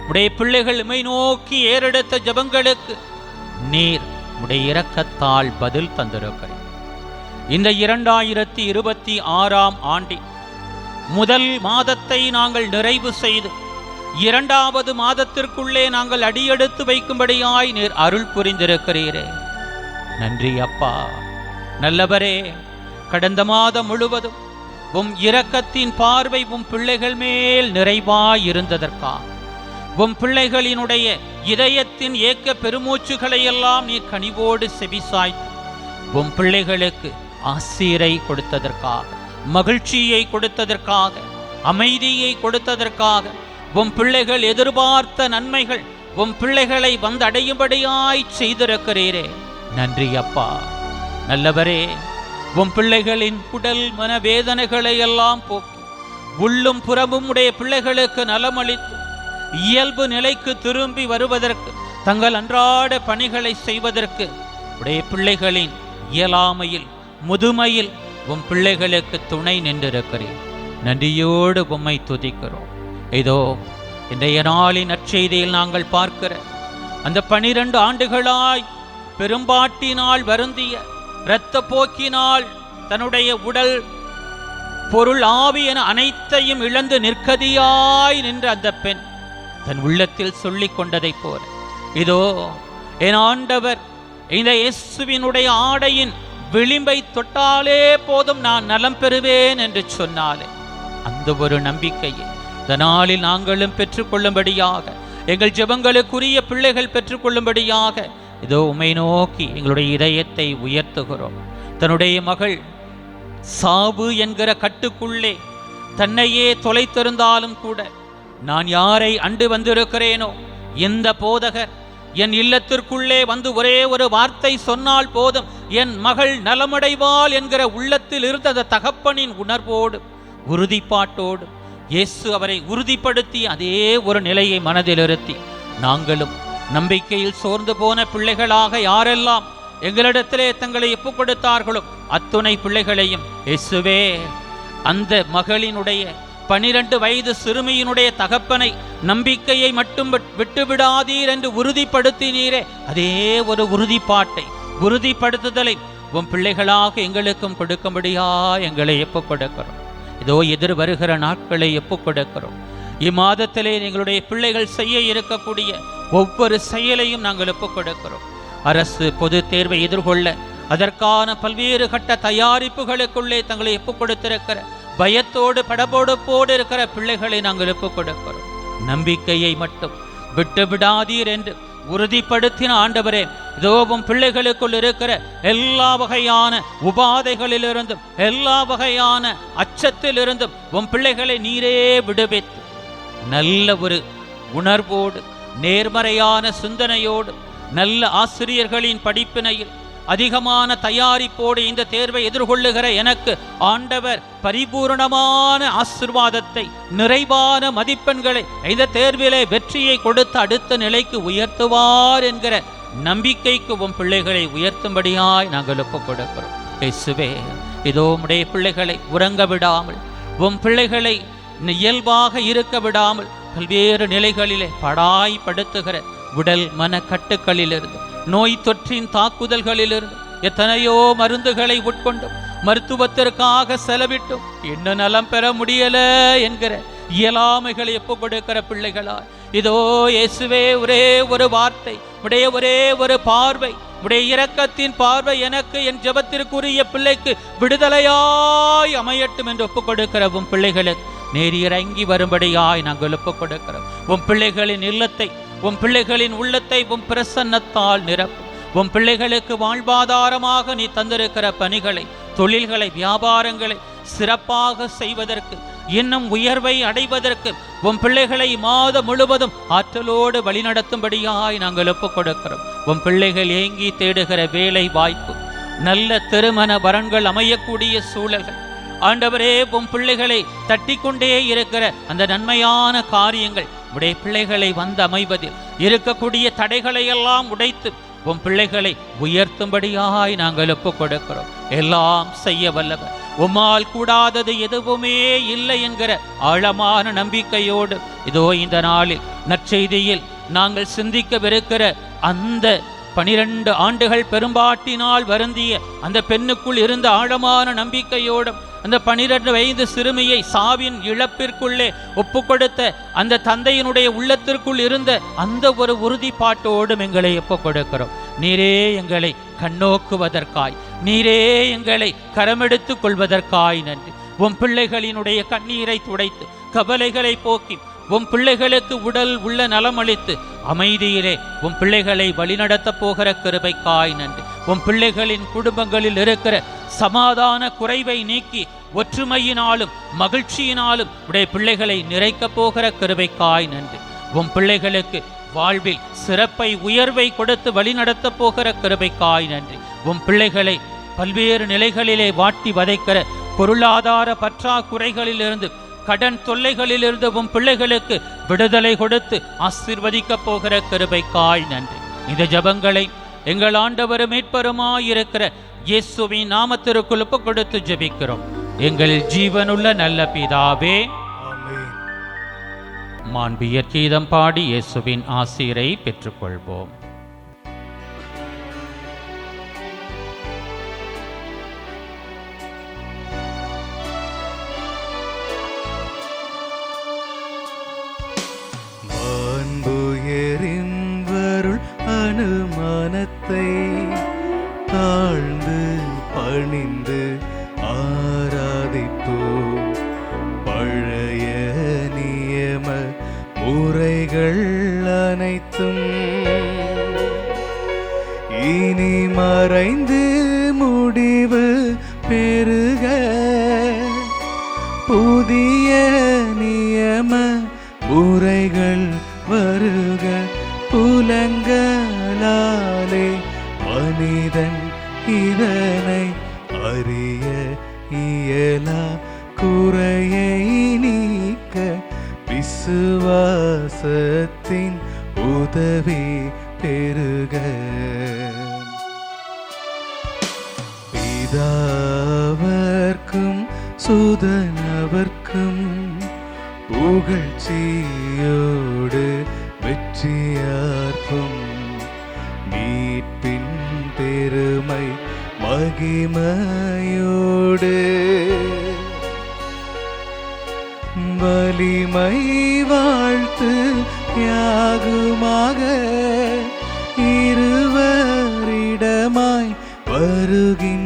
உடைய பிள்ளைகள் உம்மை நோக்கி ஏறெடுத்த ஜெபங்களுக்கு நீர் உடைய இரக்கத்தால் பதில் தந்திருக்கிறேன். இந்த 2026ஆம் ஆண்டின் முதல் மாதத்தை நாங்கள் நிறைவு செய்து 2வது மாதத்திற்குள்ளே நாங்கள் அடியெடுத்து வைக்கும்படியாய் நீர் அருள் புரிந்திருக்கிறீரே. நன்றி அப்பா. நல்லவரே, கடந்த மாதம் முழுவதும் உம் இரக்கத்தின் பார்வை உம் பிள்ளைகள் மேல் நிறைவாய் இருந்ததற்காக உம் பிள்ளைகளினுடைய இதயத்தின் ஏக்க பெருமூச்சுகளை எல்லாம் நீர் கனிவோடு செவிசாய்த்து உம் பிள்ளைகளுக்கு ஆசீரை கொடுத்ததற்காக, மகிழ்ச்சியை கொடுத்ததற்காக, அமைதியை கொடுத்ததற்காக, உம் பிள்ளைகள் எதிர்பார்த்த நன்மைகள் உம் பிள்ளைகளை வந்தடையும்படியாய் செய்திருக்கிறீரே. நன்றி அப்பா. நல்லவரே, உம் பிள்ளைகளின் உடல் மனவேதனைகளை எல்லாம் போக்கி உள்ளும் புறமும் உடைய பிள்ளைகளுக்கு நலமளித்து இயல்பு நிலைக்கு திரும்பி வருவதற்கு தங்கள் அன்றாட பணிகளை செய்வதற்கு உடைய பிள்ளைகளின் இயலாமையில் முதுமையில் உம் பிள்ளைகளுக்கு துணை நின்றிருக்கிறேன். நன்றியோடு உம்மை துதிக்கிறோம். இதோ இன்றைய நாளின் நற்செய்தியில் நாங்கள் பார்க்கிற அந்த 12 ஆண்டுகளாய் பெரும்பாட்டினால் வருந்திய இரத்த போக்கினால் தன்னுடைய உடல் பொருள் ஆவி என அனைத்தையும் இழந்து நிற்கதியாய் நின்ற அந்த பெண் தன் உள்ளத்தில் சொல்லிக் கொண்டதைப் போல, இதோ என் ஆண்டவர் இந்த இயேசுவினுடைய ஆடையின் விளிம்பை தொட்டாலே போதும் நான் நலம் பெறுவேன் என்று சொன்னாலே, அந்த ஒரு நம்பிக்கையை இந்த நாளில் நாங்களும் பெற்றுக்கொள்ளும்படியாக எங்கள் ஜெபங்களுக்குரிய பிள்ளைகள் பெற்றுக்கொள்ளும்படியாக இதோ உம்மை நோக்கி எங்களுடைய இதயத்தை உயர்த்துகிறோம். தன்னுடைய மகள் சாவு என்கிற கட்டுக்குள்ளே தன்னையே தொலைத்திருந்தாலும் கூட நான் யாரை அண்டு வந்திருக்கிறேனோ, இந்த போதகர் என் இல்லத்திற்குள்ளே வந்து ஒரே ஒரு வார்த்தை சொன்னால் போதும் என் மகள் நலமடைவாள் என்கிற உள்ளத்தில் இருந்த அந்த தகப்பனின் உணர்வோடு உறுதிப்பாட்டோடு இயேசு அவரை உறுதிப்படுத்தி அதே ஒரு நிலையை மனதில் இருத்தி நாங்களும் நம்பிக்கையில் சோர்ந்து போன பிள்ளைகளாக யாரெல்லாம் எங்களிடத்திலே தங்களை ஒப்புக் கொடுத்தார்களோ அத்துணை பிள்ளைகளையும் இயேசுவே அந்த மகளினுடைய 12 வயது சிறுமியினுடைய தகப்பனை நம்பிக்கையை மட்டும் விட்டுவிடாதீர் என்று உறுதிப்படுத்தினீரே, அதே ஒரு உறுதிப்பாட்டை உறுதிப்படுத்துதலை உன் பிள்ளைகளாக எங்களுக்கும் கொடுக்கும்படியா எங்களை ஒப்புக் கொடுக்கிறோம். இதோ எதிர் வருகிற நாட்களை ஒப்புக் கொடுக்கிறோம். இம்மாதத்திலே எங்களுடைய பிள்ளைகள் செய்ய இருக்கக்கூடிய ஒவ்வொரு செயலையும் நாங்கள் ஒப்புக் கொடுக்கிறோம். அரசு பொது தேர்வை எதிர்கொள்ள அதற்கான பல்வேறு கட்ட தயாரிப்புகளுக்குள்ளே தங்களை ஒப்புக் கொடுத்திருக்கிற பயத்தோடு படபோடுப்போடு இருக்கிற பிள்ளைகளை நாங்கள் ஒப்புக் கொடுக்கிறோம். நம்பிக்கையை மட்டும் விட்டு விடாதீர் என்று உறுதிப்படுத்தின ஆண்டவரே, இதோவும் பிள்ளைகளுக்குள் இருக்கிற எல்லா வகையான உபாதைகளிலிருந்தும் எல்லா வகையான அச்சத்திலிருந்தும் உன் பிள்ளைகளை நீரே விடுவித்து நல்ல ஒரு உணர்வோடு நேர்மறையான சிந்தனையோடு நல்ல ஆசிரியர்களின் படிப்பினையில் அதிகமான தயாரிப்போடு இந்த தேர்வை எதிர்கொள்ளுகிற எனக்கு ஆண்டவர் பரிபூரணமான ஆசீர்வாதத்தை, நிறைவான மதிப்பெண்களை, இந்த தேர்விலே வெற்றியை கொடுத்து அடுத்த நிலைக்கு உயர்த்துவார் என்கிற நம்பிக்கைக்கு உம் பிள்ளைகளை உயர்த்தும்படியாய் நாங்கள் ஒப்புக் கொடுக்கிறோம். இயேசுவே, இதோ உம்முடைய பிள்ளைகளை உறங்க விடாமல், உம் பிள்ளைகளை இயல்பாக இருக்க விடாமல் பல்வேறு நிலைகளிலே படாய்படுத்துகிற உடல் மன கட்டுக்களிலிருந்து, நோய் தொற்றின் தாக்குதல்களிலிருந்து எத்தனையோ மருந்துகளை உட்கொண்டும் மருத்துவத்திற்காக செலவிட்டும் இன்னும் நலம் பெற முடியல என்கிற இயலாமைகளை ஒப்புக் கொடுக்கிற பிள்ளைகளாய் இதோ இயேசுவே, ஒரே ஒரு வார்த்தை, உடைய ஒரே ஒரு பார்வை, உடைய இரக்கத்தின் பார்வை எனக்கு என் ஜெபத்திற்குரிய பிள்ளைக்கு விடுதலையாய் அமையட்டும் என்று ஒப்புக் கொடுக்கிற உம் பிள்ளைகளுக்கு நேர் இறங்கி வரும்படியாய் நாங்கள் ஒப்புக் கொடுக்கிறோம். உம் பிள்ளைகளின் இல்லத்தை, உம் பிள்ளைகளின் உள்ளத்தை உம் பிரசன்னத்தால் நிரப்பும். உம் பிள்ளைகளுக்கு வாழ்வாதாரமாக நீ தந்திருக்கிற பணிகளை, தொழில்களை, வியாபாரங்களை சிறப்பாக செய்வதற்கு, இன்னும் உயர்வை அடைவதற்கு உம் பிள்ளைகளை மாதம் முழுவதும் ஆற்றலோடு வழிநடத்தும்படியாய் நாங்கள் ஒப்புக் கொடுக்கிறோம். உம் பிள்ளைகள் ஏங்கி தேடுகிற வேலை வாய்ப்பு, நல்ல திருமண வரன்கள் அமையக்கூடிய சூழல்கள், ஆண்டவரே உம் பிள்ளைகளை தட்டிக்கொண்டே இருக்கிற அந்த நன்மையான காரியங்கள் உடைய பிள்ளைகளை வந்து அமைவதில் இருக்கக்கூடிய தடைகளை எல்லாம் உடைத்து உம் பிள்ளைகளை உயர்த்தும்படியாய் நாங்கள் ஒப்புக் கொடுக்கிறோம். எல்லாம் செய்ய வல்லவர், உம்மால் கூடாதது எதுவுமே இல்லை என்கிற ஆழமான நம்பிக்கையோடு இதோ இந்த நாளில் நற்செய்தியில் நாங்கள் சிந்திக்கவிருக்கிற அந்த 12 ஆண்டுகள் பெரும்பாட்டினால் வருந்திய அந்த பெண்ணுக்குள் இருந்த ஆழமான நம்பிக்கையோடும், அந்த 12 வயது சிறுமியை சாவின் இழப்பிற்குள்ளே ஒப்புக்கொடுத்த அந்த தந்தையினுடைய உள்ளத்திற்குள் இருந்த அந்த ஒரு உறுதிப்பாட்டோடும் எங்களை ஒப்புக் கொடுக்கிறோம். நீரே எங்களை கண்ணோக்குவதற்காய், நீரே எங்களை கரமெடுத்துக் கொள்வதற்காய் நன்றி. உம் பிள்ளைகளினுடைய கண்ணீரை துடைத்து, கவலைகளை போக்கி, உம் பிள்ளைகளுக்கு உடல் உள்ள நலமளித்து, அமைதியிலே உம் பிள்ளைகளை வழிநடத்த போகிற கிருபைக்காய் நன்றி. உம் பிள்ளைகளின் குடும்பங்களில் இருக்கிற சமாதான குறைவை நீக்கி ஒற்றுமையினாலும் மகிழ்ச்சியினாலும் உடைய பிள்ளைகளை நிறைக்க போகிற கிருபைக்காய் நன்றி. உம் பிள்ளைகளுக்கு வாழ்வில் சிறப்பை, உயர்வை கொடுத்து வழிநடத்த போகிற கிருபைக்காய் நன்றி. உம் பிள்ளைகளை பல்வேறு நிலைகளிலே வாட்டி வதைக்கிற பொருளாதார பற்றாக்குறைகளிலிருந்து, கடன் தொல்லைகளிலிருந்து உம் பிள்ளைகளுக்கு விடுதலை கொடுத்து ஆசீர்வதிக்க போகிற கிருபைக்காய் நன்றி. இந்த ஜெபங்களை எங்கள் ஆண்டவரும் மீட்பருமாயிருக்கிற இயேசுவின் நாமத்திற்குள் ஒப்புக் கொடுத்து ஜெபிக்கிறோம். எங்கள் ஜீவனுள்ள நல்ல பிதாவே, மாண்பியற் கீதம் பாடி இயேசுவின் ஆசீரை பெற்றுக்கொள்வோம். அனுமானத்தை தாழ்ந்து பணிந்து ஆராதிப்போம். பழைய நியம முறைகள் அனைத்தும் இனி மறைந்து முடிவு பெறுக. புதிய நியம முறைகள் வருக. புலங்களாலே மனிதன் இதனை அறிய இயலா. குறையை நீக்க விசுவாசத்தின் உதவி பெறுக. பிதாவர்க்கும் சுதனவர்க்கும் புகழ்ச்சியோடு வெற்றியார்க்கும் மீட்பின் பெருமை மகிமையோடு வலிமை வாழ்த்து யாகுமாக இருவரிடமாய் வருகின்றவராம்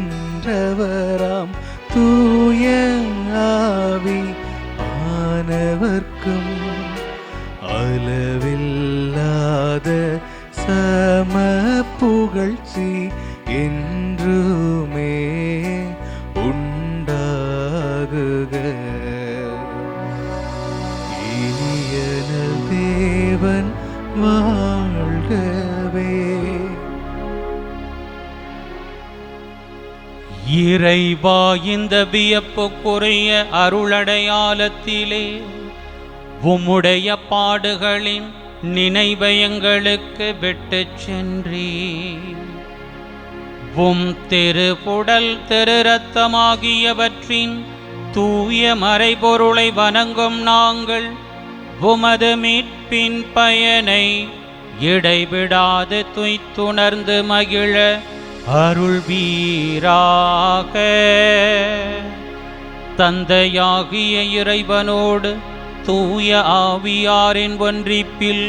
தூய ஆவி ஆனவர்க்கும் அளவில்லாத சம புகழ்ச்சி என்றுமே உண்டாகுக. இனியன தேவன் வாழ்கவே. இறைவா, இந்த வியப்புக்குரிய அருளடையாளத்திலே உம்முடைய பாடுகளின் நினைவை எங்களுக்கு விட்டுச் சென்றீர். உம் திருப்புடல் திரு இரத்தமாகியவற்றின் தூய மறைபொருளை வணங்கும் நாங்கள் உமது மீட்பின் பயனை இடைவிடாது துய்த்துணர்ந்து மகிழ அருள்வீராக. தந்தையாகிய இறைவனோடு தூய ஆவியாரின் ஒன்றிப்பில்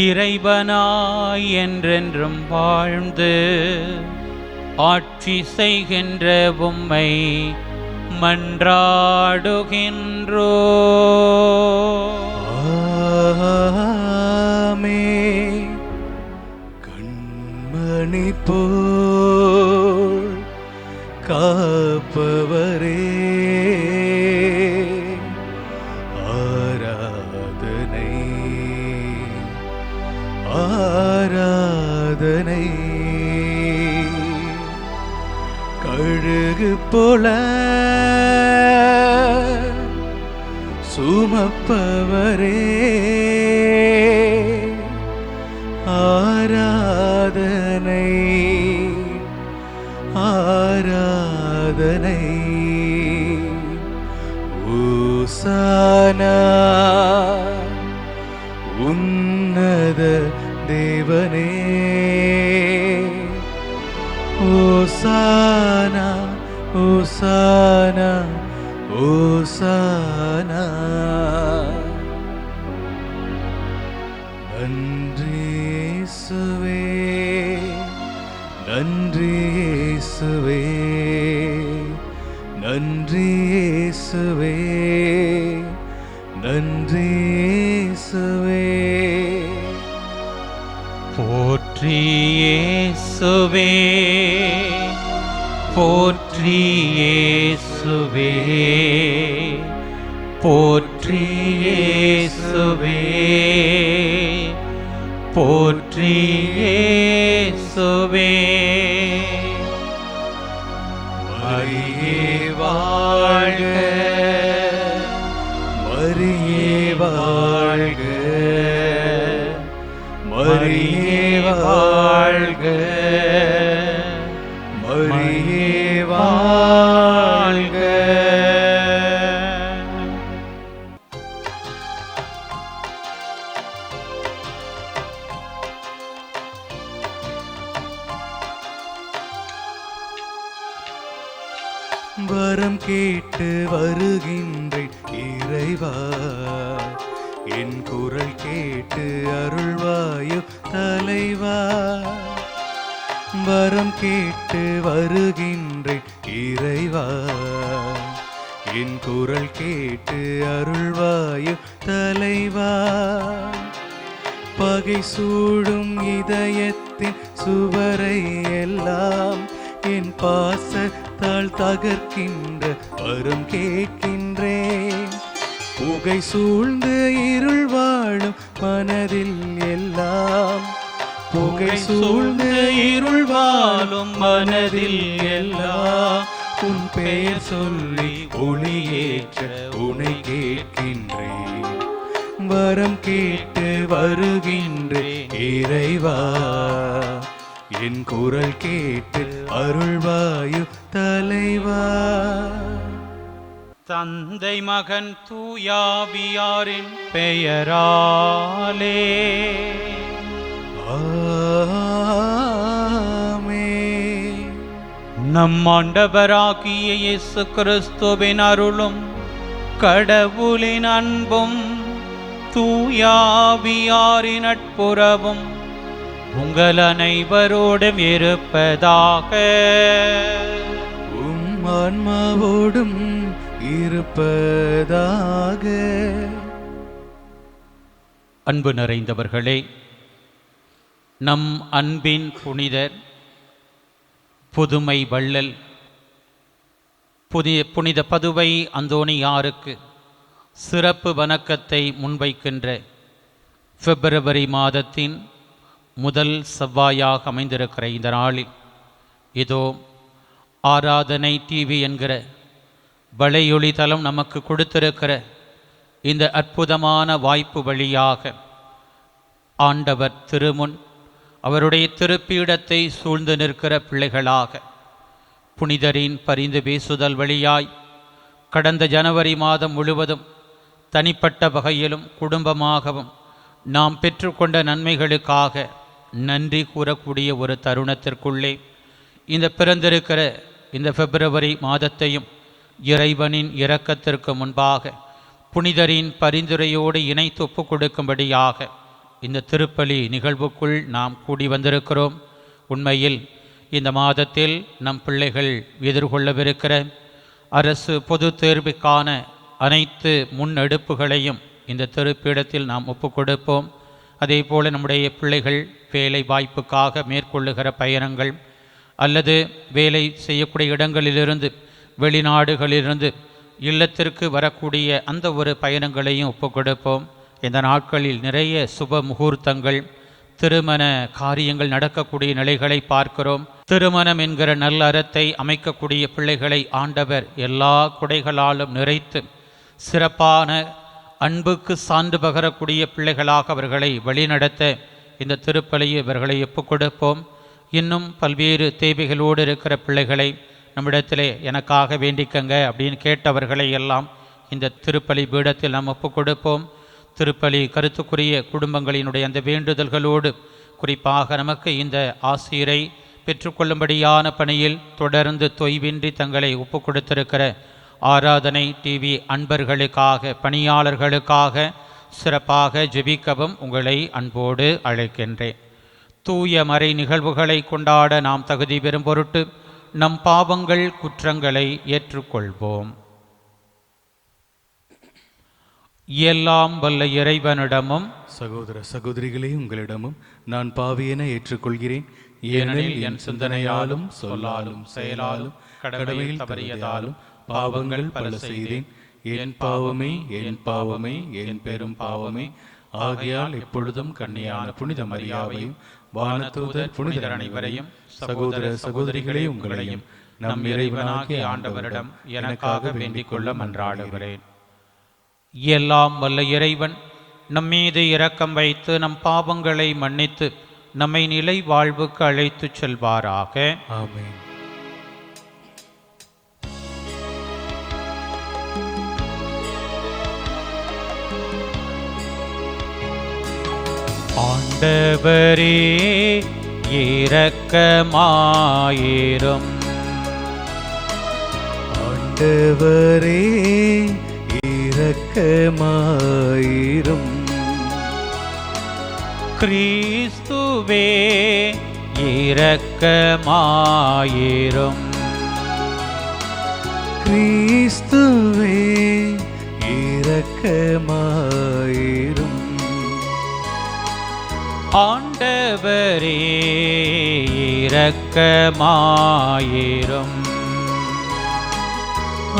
இறைவனாய் என்றென்றும் வாழ்ந்து ஆட்சி செய்கின்ற உம்மை மன்றாடுகின்றோ. ஆமென். கண்மணி போல் காப்பவரே, ஆராதனை ஆராதனை. கழுகு போல சுமப்பவரே, ஆராதனை ஆராதனை. ஓசானா உன்னத தேவனே, ஓசானா ஓசானா ஓசானா. நன்றி இயேசுவே, நன்றி இயேசுவே, நன்றி இயேசுவே, நன்றி இயேசுவே. போற்றி இயேசுவே, போற்றி இயேசுவே, போற்றி இயேசுவே, போற்றி இயேசுவே. மரியே வாழ்க, மரியே வாழ்க, மரியே வாழ்க, மரியே வாழ்க. வரம் கேட்டு வருகின்றேன் இறைவா, என் குரல் கேட்டு அருள்வாயு தலைவா. வரம் கேட்டு வருகின்றேன் இறைவா, என் குரல் கேட்டு அருள்வாயு தலைவா. பகை சூடும் இதயத்தின் சுவரை எல்லாம் என் பாசத்தால் தகர்க்கின்ற வரம் கேட்கின்றேன். புகை சூழ்ந்து இருள் வாழும் மனதில் எல்லாம், புகை சூழ்ந்து இருள் வாழும் மனதில் எல்லாம் உன் பெயர் சொல்லி ஒளியேற்ற உனை கேட்கின்றேன். வரம் கேட்டு வருகின்றேன் இறைவா, என் குரல் கேட்டு அருள்வாயு தலைவா. தந்தை மகன் தூயாவியாரின் பெயராலே ஆமென். நம் ஆண்டவராகிய இயேசு கிறிஸ்துவின் அருளும் கடவுளின் அன்பும் தூயாவியாரின் நட்புறவும் உங்கள் அனைவரோடும் இருப்பதாக. உம் ஆன்மாவோடும் இருப்பதாக. அன்பு நிறைந்தவர்களே, நம் அன்பின் புனிதர் புதுமை வள்ளல் புனித பதுவை அந்தோணியாருக்கு சிறப்பு வணக்கத்தை முன்வைக்கின்ற பிப்ரவரி மாதத்தின் முதல் செவ்வாயாக அமைந்திருக்கிற இந்த நாளில் இதோ ஆராதனை டிவி என்கிற வலையொலி தளம் நமக்கு கொடுத்திருக்கிற இந்த அற்புதமான வாய்ப்பு வழியாக ஆண்டவர் திருமுன் அவருடைய திருப்பீடத்தை சூழ்ந்து நிற்கிற பிள்ளைகளாக புனிதரின் பரிந்து பேசுதல் வழியாய் கடந்த ஜனவரி மாதம் முழுவதும் தனிப்பட்ட வகையிலும் குடும்பமாகவும் நாம் பெற்றுக்கொண்ட நன்மைகளுக்காக நன்றி கூறக்கூடிய ஒரு தருணத்திற்குள்ளே இந்த பிறந்திருக்கிற இந்த பிப்ரவரி மாதத்தையும் இறைவனின் இரக்கத்திற்கு முன்பாக புனிதரின் பரிந்துரையோடு இணைத்து ஒப்பு கொடுக்கும்படியாக இந்த திருப்பலி நிகழ்வுக்குள் நாம் கூடி வந்திருக்கிறோம். உண்மையில் இந்த மாதத்தில் நம் பிள்ளைகள் எதிர்கொள்ளவிருக்கிற அரசு பொது தேர்வுக்கான அனைத்து முன்னெடுப்புகளையும் இந்த திருப்பீடத்தில் நாம் ஒப்பு கொடுப்போம். அதே போல் நம்முடைய பிள்ளைகள் வேலை வாய்ப்புக்காக மேற்கொள்ளுகிற பயணங்கள் அல்லது வேலை செய்யக்கூடிய இடங்களிலிருந்து வெளிநாடுகளிலிருந்து இல்லத்திற்கு வரக்கூடிய அந்த ஒரு பயணங்களையும் ஒப்பு கொடுப்போம். இந்த நாட்களில் நிறைய சுப முகூர்த்தங்கள் திருமண காரியங்கள் நடக்கக்கூடிய நிலைகளை பார்க்கிறோம். திருமணம் என்கிற நல்ல அறத்தை அமைக்கக்கூடிய பிள்ளைகளை ஆண்டவர் எல்லா குடைகளாலும் நிறைத்து சிறப்பான அன்புக்கு சான்று பகரக்கூடிய பிள்ளைகளாக அவர்களை வழிநடத்த இந்த திருப்பலியை இவர்களை ஒப்பு கொடுப்போம். இன்னும் பல்வேறு தேவைகளோடு இருக்கிற பிள்ளைகளை நம்மிடத்திலே எனக்காக வேண்டிக்கங்க அப்படின்னு கேட்டவர்களை எல்லாம் இந்த திருப்பலி பீடத்தில் நாம் ஒப்பு கொடுப்போம். திருப்பலி கருத்துக்குரிய குடும்பங்களினுடைய அந்த வேண்டுதல்களோடு குறிப்பாக நமக்கு இந்த ஆசிரை பெற்றுக்கொள்ளும்படியான பணியில் தொடர்ந்து தொய்வின்றி தங்களை ஒப்பு கொடுத்திருக்கிற ஆராதனை டிவி அன்பர்களுக்காக பணியாளர்களுக்காக சிறப்பாக ஜெபிக்கவும் உங்களை அன்போடு அழைக்கின்றேன். தூய மறை நிகழ்வுகளை கொண்டாட நாம் தகுதி பெறும் பொருட்டு நம் பாவங்கள் குற்றங்களை ஏற்றுக்கொள்வோம். எல்லாம் வல்ல இறைவனிடமும் சகோதர சகோதரிகளே உங்களிடமும் நான் பாவியென ஏற்றுக்கொள்கிறேன். ஏனெனில் என் சிந்தனையாலும் சொல்லாலும் செயலாலும் கடமையில் தவறியதாலும் பாவங்கள் பல செய்தேன். என் பாவமே என் பாவமே என் பெரும் பாவமே. ஆகையால் எப்பொழுதும் கன்னியான புனித மரியாவையும் வானதூதர் புனிதர் அனைவரையும் சகோதர சகோதரிகளே உங்களையும் நம் இறைவனாகிய ஆண்டவரிடம் எனக்காக வேண்டிக் கொள்ள மன்றாடுகிறேன். எல்லாம் வல்ல இறைவன் நம்மீது இரக்கம் வைத்து நம் பாவங்களை மன்னித்து நம்மை நிலை வாழ்வுக்கு அழைத்து செல்வாராக. ஆமென். ஆண்டவரே இரக்கமாயிரும். ஆண்டவரே இரக்கமாயிரும். கிறிஸ்துவே இரக்கமாயிரும். கிறிஸ்துவே இரக்கமாயிரும். ஆண்டவரே இரக்கமாயிரும்.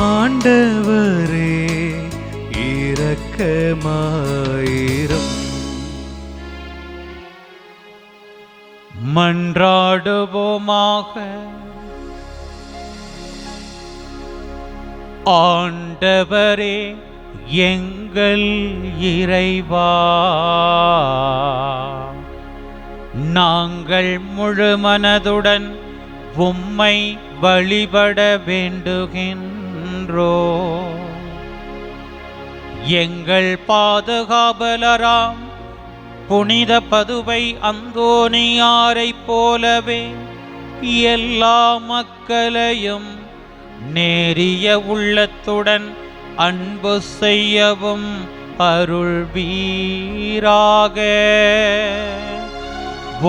ஆண்டவரே இரக்கமாயிரும். மன்றாடுவோமாக. ஆண்டவரே எங்கள் இறைவா, நாங்கள் முழு மனதுடன் உம்மை வழிபட வேண்டுகின்றோம். எங்கள் பாதுகாவலராம் புனித பதுவை அந்தோனியாரைப் போலவே எல்லா மக்களையும் நேரிய உள்ளத்துடன் அன்பு செய்யவும் அருள்வீராக.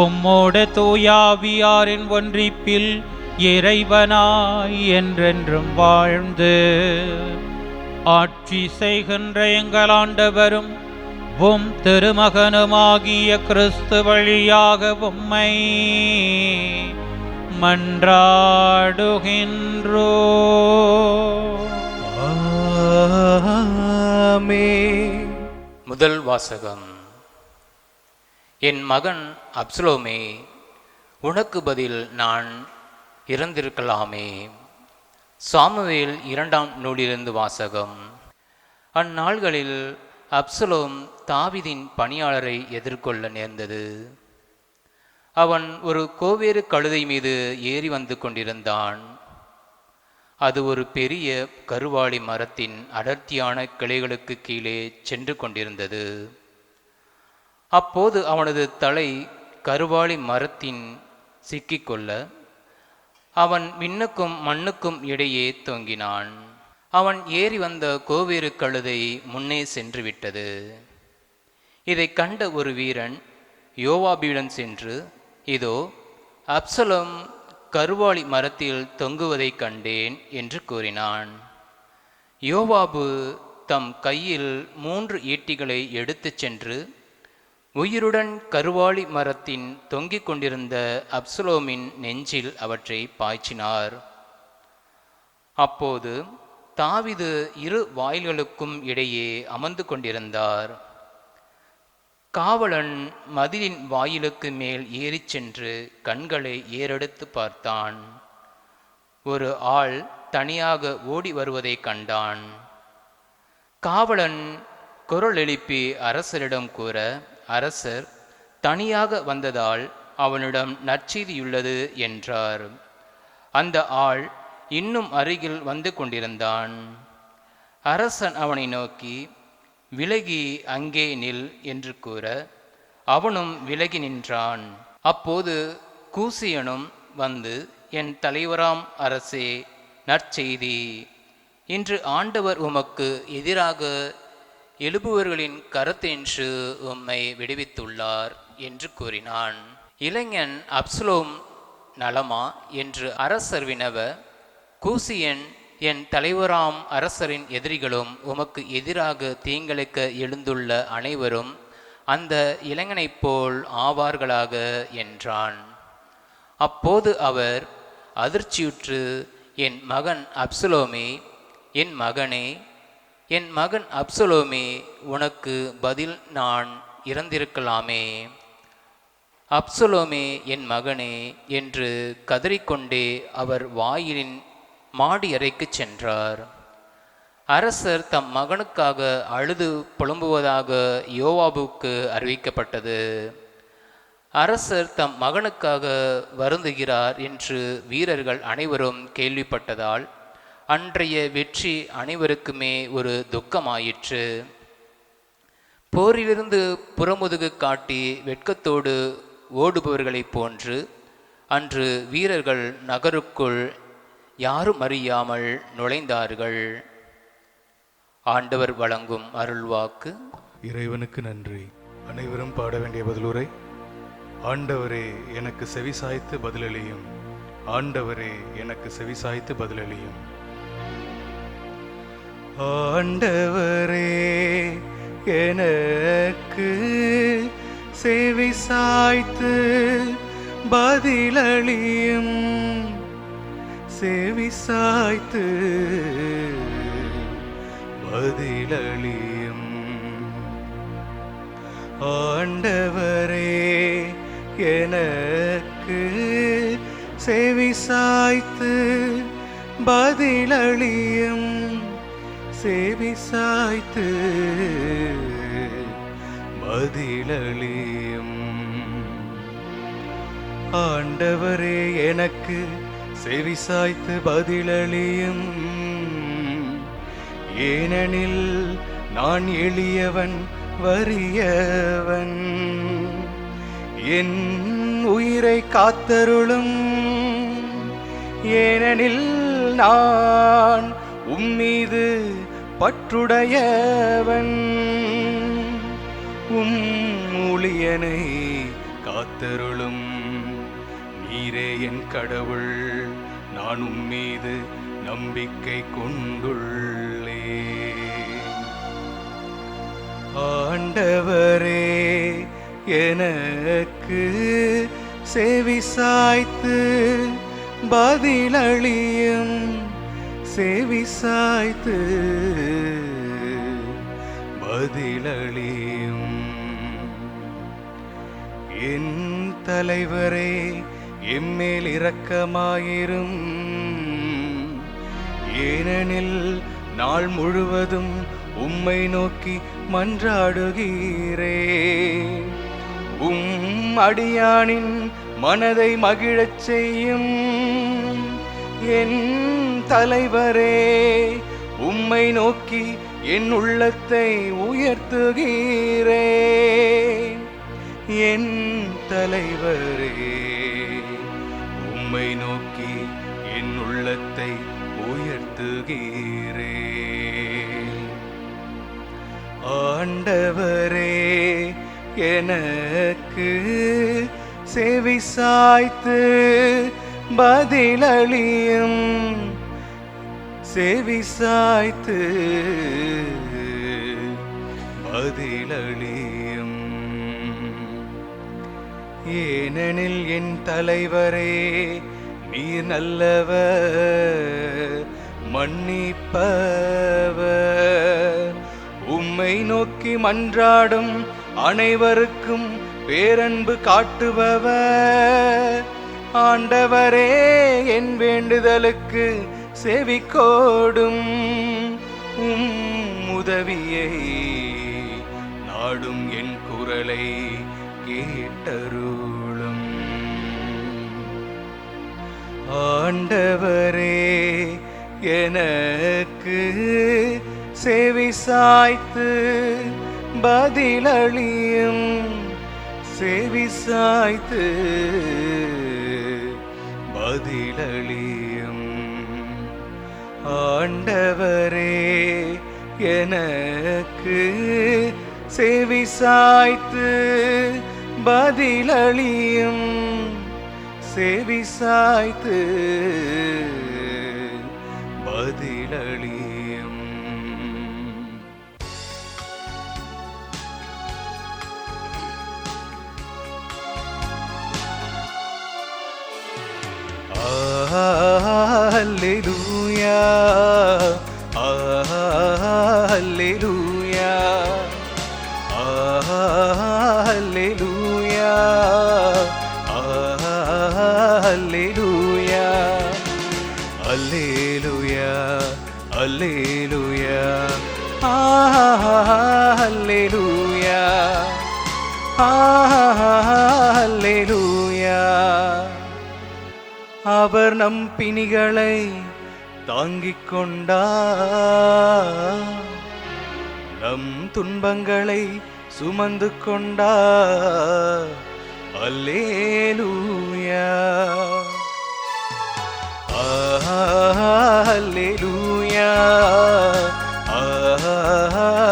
உம்மோடு தூயாவியாரின் ஒன்றிப்பில் இறைவனாய் என்றென்றும் வாழ்ந்து ஆட்சி செய்கின்ற எங்கள் ஆண்டவரும் உம் திருமகனுமாகிய கிறிஸ்து வழியாக உம்மை மன்றாடுகின்றோம். ஆமென். முதல் வாசகம். என் மகன் அப்சலோமே, உனக்கு பதில் நான் இறந்திருக்கலாமே. சாமுவேல் 2ஆம் நூலிலிருந்து வாசகம். அந்நாள்களில் அப்சலோம் தாவீதின் பணியாளரை எதிர்கொள்ள நேர்ந்தது. அவன் ஒரு கோவேறு கழுதை மீது ஏறி வந்து கொண்டிருந்தான். அது ஒரு பெரிய கருவாளி மரத்தின் அடர்த்தியான கிளைகளுக்கு கீழே சென்று கொண்டிருந்தது. அப்போது அவனது தலை கருவாளி மரத்தின் சிக்கிக்கொள்ள அவன் விண்ணுக்கும் மண்ணுக்கும் இடையே தொங்கினான். அவன் ஏறி வந்த கோவேறு கழுதை முன்னே சென்று விட்டது. இதை கண்ட ஒரு வீரன் யோவாபியுடன் சென்று, இதோ அப்சலோம் கருவாளி மரத்தில் தொங்குவதைக் கண்டேன் என்று கூறினான். யோவாபு தம் கையில் 3 ஈட்டிகளை எடுத்துச் சென்று உயிருடன் கருவாளி மரத்தின் தொங்கிக் கொண்டிருந்த அப்சலோமின் நெஞ்சில் அவற்றை பாய்ச்சினார். அப்போது தாவீது 2 வாயில்களுக்கும் இடையே அமர்ந்து கொண்டிருந்தார். காவலன் மதிலின் வாயிலுக்கு மேல் ஏறிச் சென்று கண்களை ஏறெடுத்து பார்த்தான். ஒரு ஆள் தனியாக ஓடி வருவதை கண்டான். காவலன் குரல் எழுப்பி அரசரிடம் கூற, அரசர் தனியாக வந்ததால் அவனிடம் நற்செய்தியுள்ளது என்றார். அந்த ஆள் இன்னும் அருகில் வந்து கொண்டிருந்தான். அரசன் அவனை நோக்கி, விலகி அங்கே நில் என்று கூற அவனும் விலகி நின்றான். அப்போது கூசியனும் வந்து, என் தலைவராம் அரசே, நற்செய்தி, இன்று ஆண்டவர் உமக்கு எதிராக எழுபவர்களின் கரத்தென்று உம்மை விடுவித்துள்ளார் என்று கூறினான். இளைஞன் அப்சலோம் நலமா என்று அரசர் வினவ, கூசியன், என் தலைவராம் அரசரின் எதிரிகளும் உமக்கு எதிராக தீங்கிழைக்க எழுந்துள்ள அனைவரும் அந்த இளைஞனைப் போல் ஆவார்களாக என்றான். அப்போது அவர் அதிர்ச்சியுற்று, என் மகன் அப்சலோமே, என் மகனே, என் மகன் அப்சலோமே, உனக்கு பதில் நான் இறந்திருக்கலாமே. அப்சலோமே, என் மகனே என்று கதறிக்கொண்டே அவர் வாயிலின் மாடி அறைக்கு சென்றார். அரசர் தம் மகனுக்காக அழுது புலம்புவதாக யோவாபுக்கு அறிவிக்கப்பட்டது. அரசர் தம் மகனுக்காக வருந்துகிறார் என்று வீரர்கள் அனைவரும் கேள்விப்பட்டதால் அன்றைய வெற்றி அனைவருக்குமே ஒரு துக்கமாயிற்று. போரிலிருந்து புறமுதுகு காட்டி வெட்கத்தோடு ஓடுபவர்களைப் போன்று அன்று வீரர்கள் நகருக்குள் யாரும் அறியாமல் நுழைந்தார்கள். ஆண்டவர் வழங்கும் அருள்வாக்கு. இறைவனுக்கு நன்றி. அனைவரும் பாட வேண்டிய பதிலுரை. ஆண்டவரே எனக்கு செவிசாய்த்து பதிலளியும். ஆண்டவரே எனக்கு செவிசாய்த்து பதிலளியும். ஆண்டவரே எனக்கு செவிசாய்த்து பதிலளியும். செவிசாய்த்து பதிலளியும். ஆண்டவரே எனக்கு செவிசாய்த்து பதிலளியும். செவிசாய்த்து பதிலளியும். ஆண்டவரே எனக்கு செவிசாய்த்து பதிலளியும். ஏனெனில் நான் எளியவன் வறியவன். என் உயிரை காத்தருளும். ஏனெனில் நான் உம்மீது பற்றுடையவன். ஊழியனை காத்தருளும். நீரே என் கடவுள். நான் உம்மீது நம்பிக்கை கொண்டுள்ளேன். ஆண்டவரே எனக்கு செவிசாய்த்து பதிலளியும். செவிசாய்த்து பதிலளியும். என் தலைவரே எம்மேல் இரக்கமாயிரும். ஏனெனில் நாள் முழுவதும் உம்மை நோக்கி மன்றாடுகிறேன். அடியானின் மனதை மகிழச் செய்யும். என் தலைவரே, உம்மை நோக்கி என் உள்ளத்தை உயர்த்துகிறேன். என் தலைவரே, உம்மை நோக்கி என் உள்ளத்தை உயர்த்துகிறேன். ஆண்டவரே, எனக்கு செவி சாய்த்து பதிலளியும். செவி சாய்த்து பதிலளியும். ஏனெனில் என் தலைவரே, நீர் நல்லவர், மன்னிப்பவர். உம்மை நோக்கி மன்றாடும் அனைவருக்கும் பேரன்பு காட்டுபவர். ஆண்டவரே, என் வேண்டுதலுக்கு செவிக்கோடும். உதவியை நாடும் என் குரலை கேட்டருளும். ஆண்டவரே, எனக்கு செவி சாய்த்து பதிலளியும். செவி சாய்த்து பதிலளியும். ஆண்டவரே, எனக்கு செவி சாய்த்து பதிலளியும். செவி சாய்த்து பதிலளியும். Alleluia, Alleluia, Alleluia, Alleluia, Alleluia, Alleluia, Alleluia, Alleluia. அவர் நம் பிணிகளை தாங்கிக் கொண்டார், நம் துன்பங்களை சுமந்து கொண்டார். அல்லேலூயா, அல்லேலூயா,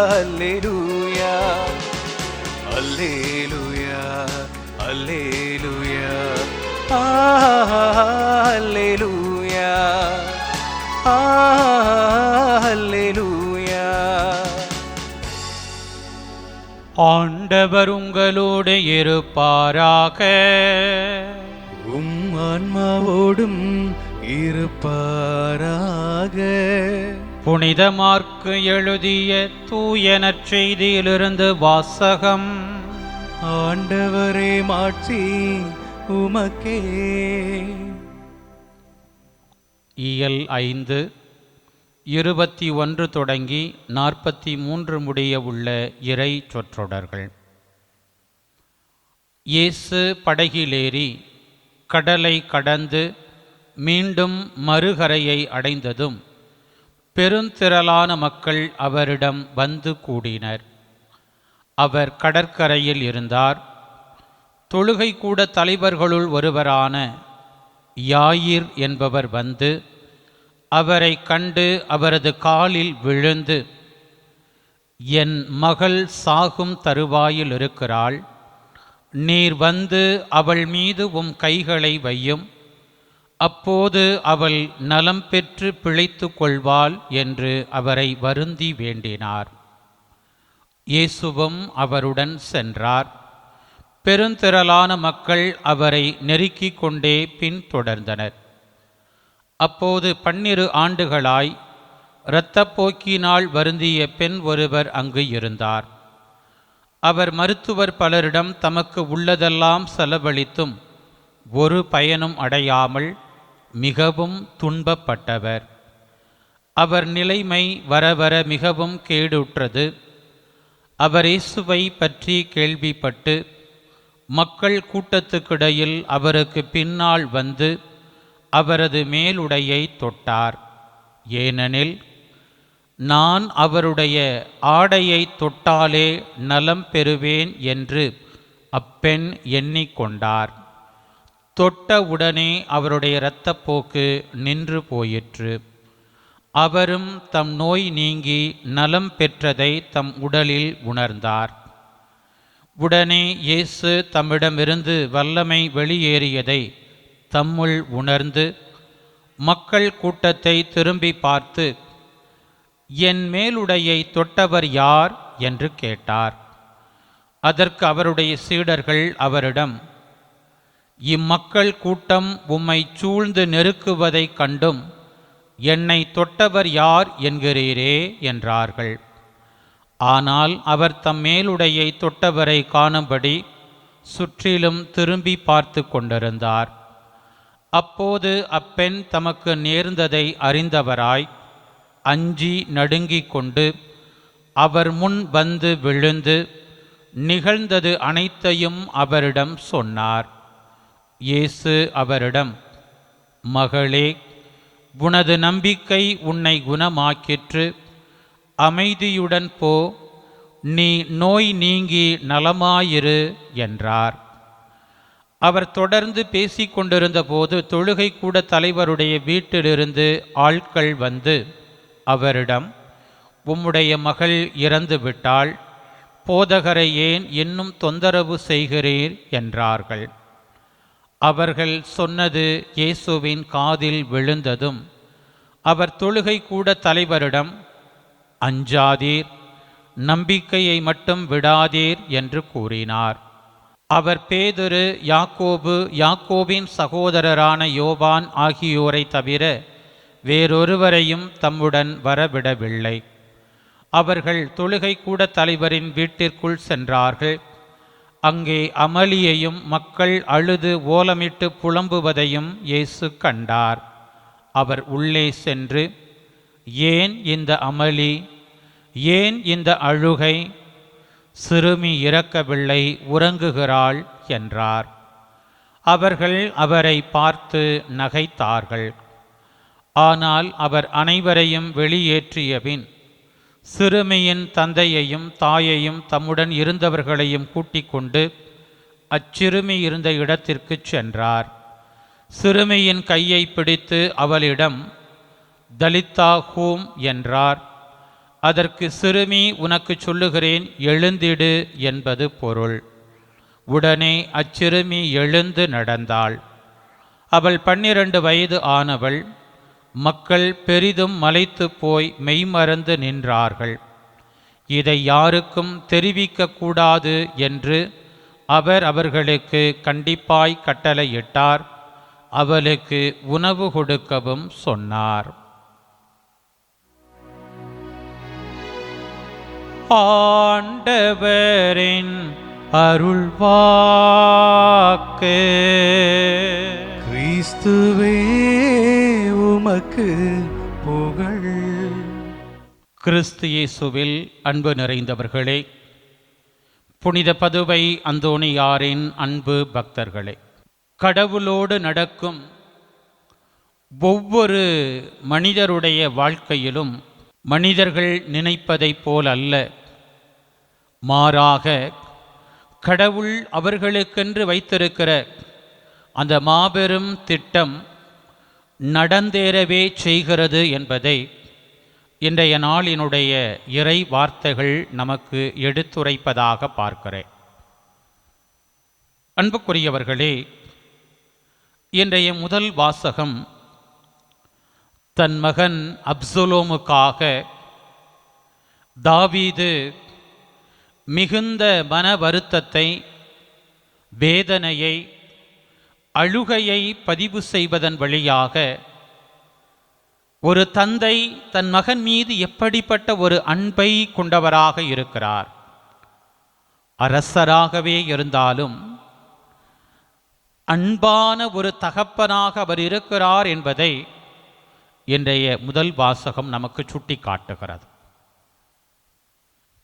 அல்லேலூயா, அல்லேலூயா, அல்லேலூயா, அல்லேலூயா, அல்லேலூயா. ஆண்டவர் உங்களோடு இருப்பாராக. உம் ஆன்மாவோடும் இருப்பாராக. புனித மாற்கு எழுதிய தூய நற்செய்தியிலிருந்து வாசகம். ஆண்டவரே, மாட்சி உமக்கே. இயல் 5 21 தொடங்கி 43 முடிய உள்ள இறை சொற்றொடர்கள். இயேசு படகிலேறி கடலை கடந்து மீண்டும் மறுகரையை அடைந்ததும் பெருந்திரளான மக்கள் அவரிடம் வந்து கூடினர். அவர் கடற்கரையில் இருந்தார். தொழுகை கூட தலைவர்களுள் ஒருவரான யாயிர் என்பவர் வந்து அவரை கண்டு அவரது காலில் விழுந்து, என் மகள் சாகும் தருவாயில் இருக்கிறாள், நீர் வந்து அவள் மீது உம் கைகளை வையும், அப்போது அவள் நலம் பெற்று பிழைத்து கொள்வாள் என்று அவரை வருந்தி வேண்டினார். இயேசுவும் அவருடன் சென்றார். பெருந்திரளான மக்கள் அவரை நெருக்கிக் கொண்டே பின்தொடர்ந்தனர். அப்போது 12 ஆண்டுகளாய் இரத்தப்போக்கினால் வருந்திய பெண் ஒருவர் அங்கு இருந்தார். அவர் மருத்துவர் பலரிடம் தமக்கு உள்ளதெல்லாம் செலவழித்தும் ஒரு பயனும் அடையாமல் மிகவும் துன்பப்பட்டவர். அவர் நிலைமை வர வர மிகவும் கேடுற்றது. அவர் இயேசுவை பற்றி கேள்விப்பட்டு மக்கள் கூட்டத்துக்கிடையில் அவருக்கு பின்னால் வந்து அவரது மேலுடையை தொட்டார். ஏனெனில், நான் அவருடைய ஆடையை தொட்டாலே நலம் பெறுவேன் என்று அப்பெண் எண்ணிக்கொண்டார். தொட்ட உடனே அவருடைய இரத்தப்போக்கு நின்று போயிற்று. அவரும் தம் நோய் நீங்கி நலம் பெற்றதை தம் உடலில் உணர்ந்தார். உடனே இயேசு தம்மிடமிருந்து வல்லமை வெளியேறியதை தம்முள் உணர்ந்து மக்கள் கூட்டத்தை திரும்பி பார்த்து, என் மேலுடையை தொட்டவர் யார் என்று கேட்டார். அதற்கு அவருடைய சீடர்கள் அவரிடம், இம்மக்கள் கூட்டம் உம்மை சூழ்ந்து நெருக்குவதைக் கண்டும் என்னை தொட்டவர் யார் என்கிறீரே என்றார்கள். ஆனால் அவர் தம் மேலுடையை தொட்டவரை காணும்படி சுற்றிலும் திரும்பி பார்த்து கொண்டிருந்தார். அப்போது அப்பெண் தமக்கு நேர்ந்ததை அறிந்தவராய் அஞ்சி நடுங்கிக் கொண்டு அவர் முன் வந்து விழுந்து நிகழ்ந்தது அனைத்தையும் அவரிடம் சொன்னார். இயேசு அவரிடம், மகளே, உனது நம்பிக்கை உன்னை குணமாக்கிற்று. அமைதியுடன் போ, நீ நோய் நீங்கி நலமாயிரு என்றார். அவர் தொடர்ந்து பேசிக்கொண்டிருந்த போது தொழுகை கூட தலைவருடைய வீட்டிலிருந்து ஆட்கள் வந்து அவரிடம், உம்முடைய மகள் இறந்து விட்டாள், போதகரை ஏன் இன்னும் தொந்தரவு செய்கிறீர் என்றார்கள். அவர்கள் சொன்னது இயேசுவின் காதில் விழுந்ததும் அவர் தொழுகை கூட தலைவரிடம், அஞ்சாதீர், நம்பிக்கையை மட்டும் விடாதீர் என்று கூறினார். அவர் பேதுரு, யாக்கோபு, யாக்கோபின் சகோதரரான யோவான் ஆகியோரை தவிர வேறொருவரையும் தம்முடன் வரவிடவில்லை. அவர்கள் தொழுகை கூட தலைவரின் வீட்டிற்குள் சென்றார்கள். அங்கே அமளியையும் மக்கள் அழுது ஓலமிட்டு புலம்புவதையும் இயேசு கண்டார். அவர் உள்ளே சென்று, ஏன் இந்த அமளி, ஏன் இந்த அழுகை? சிறுமி இறக்கவில்லை, உறங்குகிறாள் என்றார். அவர்கள் அவரை பார்த்து நகைத்தார்கள். ஆனால் அவர் அனைவரையும் வெளியேற்றியபின் சிறுமியின் தந்தையையும் தாயையும் தம்முடன் இருந்தவர்களையும் கூட்டிக் கொண்டு அச்சிறுமி இருந்த இடத்திற்கு சென்றார். சிறுமியின் கையை பிடித்து அவளிடம், தலித்தா ஹூம் என்றார். அதற்கு, சிறுமி, உனக்கு சொல்லுகிறேன், எழுந்திடு என்பது பொருள். உடனே அச்சிறுமி எழுந்து நடந்தாள். அவள் 12 வயது ஆனவள். மக்கள் பெரிதும் மலைத்து போய் மெய்மறந்து நின்றார்கள். இதை யாருக்கும் தெரிவிக்கக்கூடாது என்று அவர் அவர்களுக்கு கண்டிப்பாய் கட்டளையிட்டார். அவளுக்கு உணவு கொடுக்கவும் சொன்னார். ஆண்டவரின் அருள்வாக்கு. கிறிஸ்துவே உமக்கு புகழ். கிறிஸ்து இயேசுவில் அன்பு நிறைந்தவர்களே, புனித பதுவை அந்தோணியாரின் அன்பு பக்தர்களே, கடவுளோடு நடக்கும் ஒவ்வொரு மனிதருடைய வாழ்க்கையிலும் மனிதர்கள் நினைப்பதைப் போல் அல்ல, மாறாக கடவுள் அவர்களுக்கென்று வைத்திருக்கிற அந்த மாபெரும் திட்டம் நடந்தேறவே செய்கிறது என்பதை இன்றைய நாளினுடைய இறை வார்த்தைகள் நமக்கு எடுத்துரைப்பதாக பார்க்கிறேன். அன்புக்குரியவர்களே, இன்றைய முதல் வாசகம் தன் மகன் அப்சலோமுக்காக தாவீது மிகுந்த மன வருத்தத்தை, வேதனையை, அழுகையை பதிவு செய்வதன் வழியாக ஒரு தந்தை தன் மகன் மீது எப்படிப்பட்ட ஒரு அன்பை கொண்டவராக இருக்கிறார். அரசராகவே இருந்தாலும் அன்பான ஒரு தகப்பனாக அவர் இருக்கிறார் என்பதை இன்றைய முதல் வாசகம் நமக்கு சுட்டி காட்டுகிறது.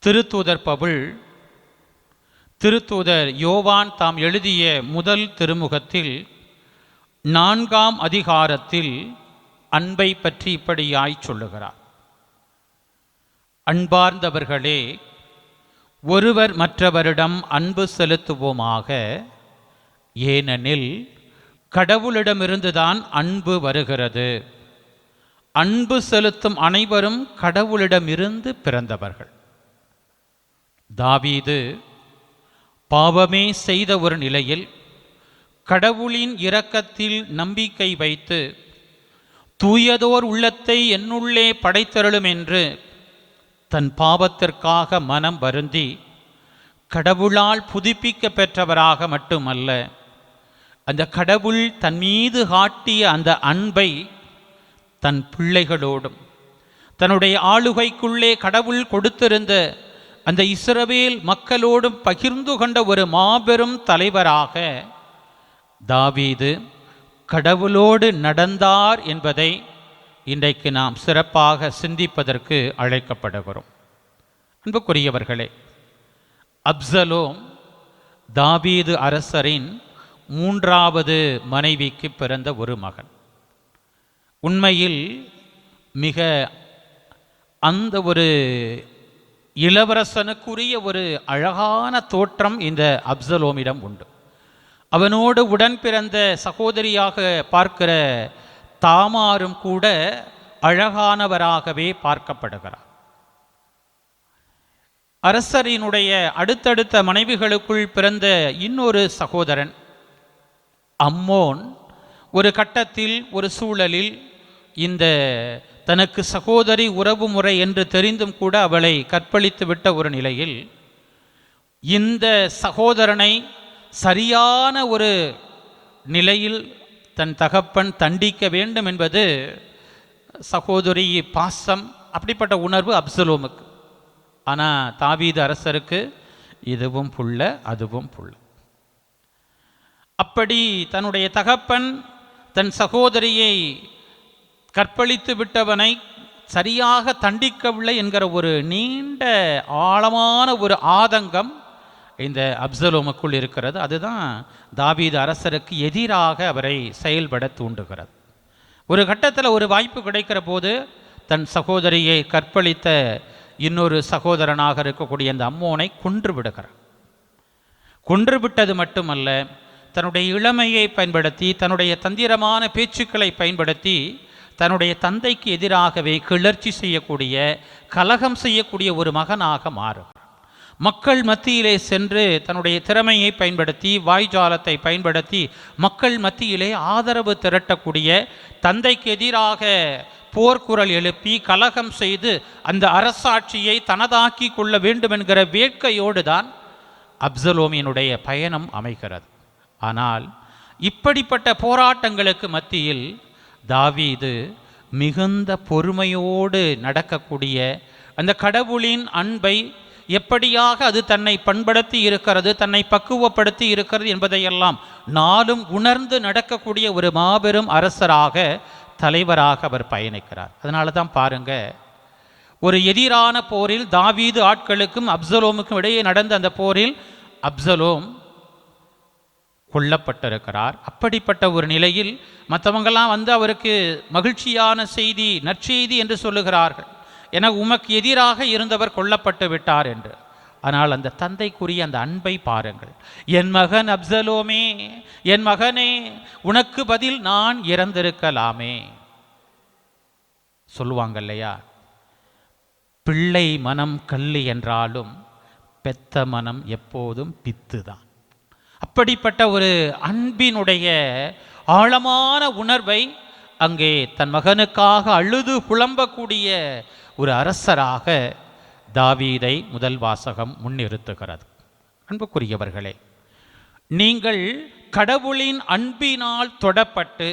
திருத்தூதர் பவுல் திருத்தூதர் யோவான் தாம் எழுதிய முதல் திருமுகத்தில் 4ஆம் அதிகாரத்தில் அன்பை பற்றி இப்படியாய் சொல்லுகிறார். அன்பார்ந்தவர்களே, ஒருவர் மற்றவரிடம் அன்பு செலுத்துவோமாக, ஏனெனில் கடவுளிடமிருந்துதான் அன்பு வருகிறது. அன்பு செலுத்தும் அனைவரும் கடவுளிடமிருந்து பிறந்தவர்கள். தாவீது பாவமே செய்த ஒரு நிலையில் கடவுளின் இரக்கத்தில் நம்பிக்கை வைத்து தூயதோர் உள்ளத்தை என்னுள்ளே படைத்தருளும் என்று தன் பாவத்திற்காக மனம் வருந்தி கடவுளால் புதுப்பிக்க பெற்றவராக மட்டுமல்ல, அந்த கடவுள் தன் மீது காட்டிய அந்த அன்பை தன் பிள்ளைகளோடும் தன்னுடைய ஆளுகைக்குள்ளே கடவுள் கொடுத்திருந்த அந்த இஸ்ரவேல் மக்களோடும் பகிர்ந்து கொண்ட ஒரு மாபெரும் தலைவராக தாவீது கடவுளோடு நடந்தார் என்பதை இன்றைக்கு நாம் சிறப்பாக சிந்திப்பதற்கு அழைக்கப்படுகிறோம். அன்புக்குரியவர்களே, அப்சலோம் தாவீது அரசரின் 3வது மனைவிக்கு பிறந்த ஒரு மகன். உண்மையில் மிக அந்த ஒரு இளவரசனுக்குரிய ஒரு அழகான தோற்றம் இந்த அப்சலோமிடம் உண்டு. அவனோடு உடன் பிறந்த சகோதரியாக பார்க்கிற தாமாரும் கூட அழகானவராகவே பார்க்கப்படுகிறார். அரசரினுடைய அடுத்தடுத்த மனைவிகளுக்குள் பிறந்த இன்னொரு சகோதரன் அம்மோன் ஒரு கட்டத்தில் ஒரு சூழலில் இந்த தனக்கு சகோதரி உறவு முறை என்று தெரிந்தும் கூட அவளை கற்பழித்து விட்ட ஒரு நிலையில் இந்த சகோதரனை சரியான ஒரு நிலையில் தன் தகப்பன் தண்டிக்க வேண்டும் என்பது சகோதரி பாசம், அப்படிப்பட்ட உணர்வு அப்சலோமுக்கு. ஆனால் தாவீது அரசருக்கு இதுவும் புள்ள அதுவும் புள்ள. அப்படி தன்னுடைய தகப்பன் தன் சகோதரியை கற்பழித்து விட்டவனை சரியாக தண்டிக்கவில்லை என்கிற ஒரு நீண்ட ஆழமான ஒரு ஆதங்கம் இந்த அப்சலோமுக்குள் இருக்கிறது. அதுதான் தாவீது அரசருக்கு எதிராக அவரை செயல்பட தூண்டுகிறது. ஒரு கட்டத்தில் ஒரு வாய்ப்பு கிடைக்கிற போது தன் சகோதரியை கற்பழித்த இன்னொரு சகோதரனாக இருக்கக்கூடிய அந்த அம்மோனை கொன்று விடுகிறார். கொன்று விட்டது மட்டுமல்ல, தன்னுடைய இளமையை பயன்படுத்தி தன்னுடைய தந்திரமான பேச்சுக்களை பயன்படுத்தி தன்னுடைய தந்தைக்கு எதிராகவே கிளர்ச்சி செய்யக்கூடிய, கலகம் செய்யக்கூடிய ஒரு மகனாக மாறுகிறார். மக்கள் மத்தியிலே சென்று தன்னுடைய திறமையை பயன்படுத்தி, வாய்ஜாலத்தை பயன்படுத்தி மக்கள் மத்தியிலே ஆதரவு திரட்டக்கூடிய, தந்தைக்கு எதிராக போர்க்குரல் எழுப்பி கலகம் செய்து அந்த அரசாட்சியை தனதாக்கி கொள்ள வேண்டும் என்கிற வேட்கையோடு தான் அப்சலோமினுடைய பயணம் அமைகிறது. ஆனால் இப்படிப்பட்ட போராட்டங்களுக்கு மத்தியில் தாவீது மிகுந்த பொறுமையோடு நடக்கக்கூடிய அந்த கடவுளின் அன்பை எப்படியாக அது தன்னை பண்படுத்தி இருக்கிறது, தன்னை பக்குவப்படுத்தி இருக்கிறது என்பதையெல்லாம் நாளும் உணர்ந்து நடக்கக்கூடிய ஒரு மாபெரும் அரசராக, தலைவராக அவர் பயணிக்கிறார். அதனால தான் பாருங்க, ஒரு எதிரான போரில் தாவீது ஆட்களுக்கும் அப்சலோமுக்கும் இடையே நடந்த அந்த போரில் அப்சலோம் கொல்லப்பட்டிருக்கிறார். அப்படிப்பட்ட ஒரு நிலையில் மற்றவங்கெல்லாம் அவருக்கு மகிழ்ச்சியான செய்தி, நற்செய்தி என்று சொல்லுகிறார்கள். என உமக்கு எதிராக இருந்தவர் கொல்லப்பட்டு விட்டார் என்று. ஆனால் அந்த தந்தைக்குரிய அந்த அன்பை பாருங்கள். என் மகன் அப்சலோமே, என் மகனே, உனக்கு பதில் நான் இறந்திருக்கலாமே சொல்லுவாங்க இல்லையா? பிள்ளை மனம் கல்லு என்றாலும் பெத்த மனம் எப்போதும் பித்து தான். அப்படிப்பட்ட ஒரு அன்பினுடைய ஆழமான உணர்வை அங்கே தன் மகனுக்காக அழுது புலம்பக்கூடிய ஒரு அரசராக தாவீதை முதல் வாசகம் முன்னிறுத்துகிறது. அன்புக்குரியவர்களே, நீங்கள் கடவுளின் அன்பினால் தொடப்பட்டு,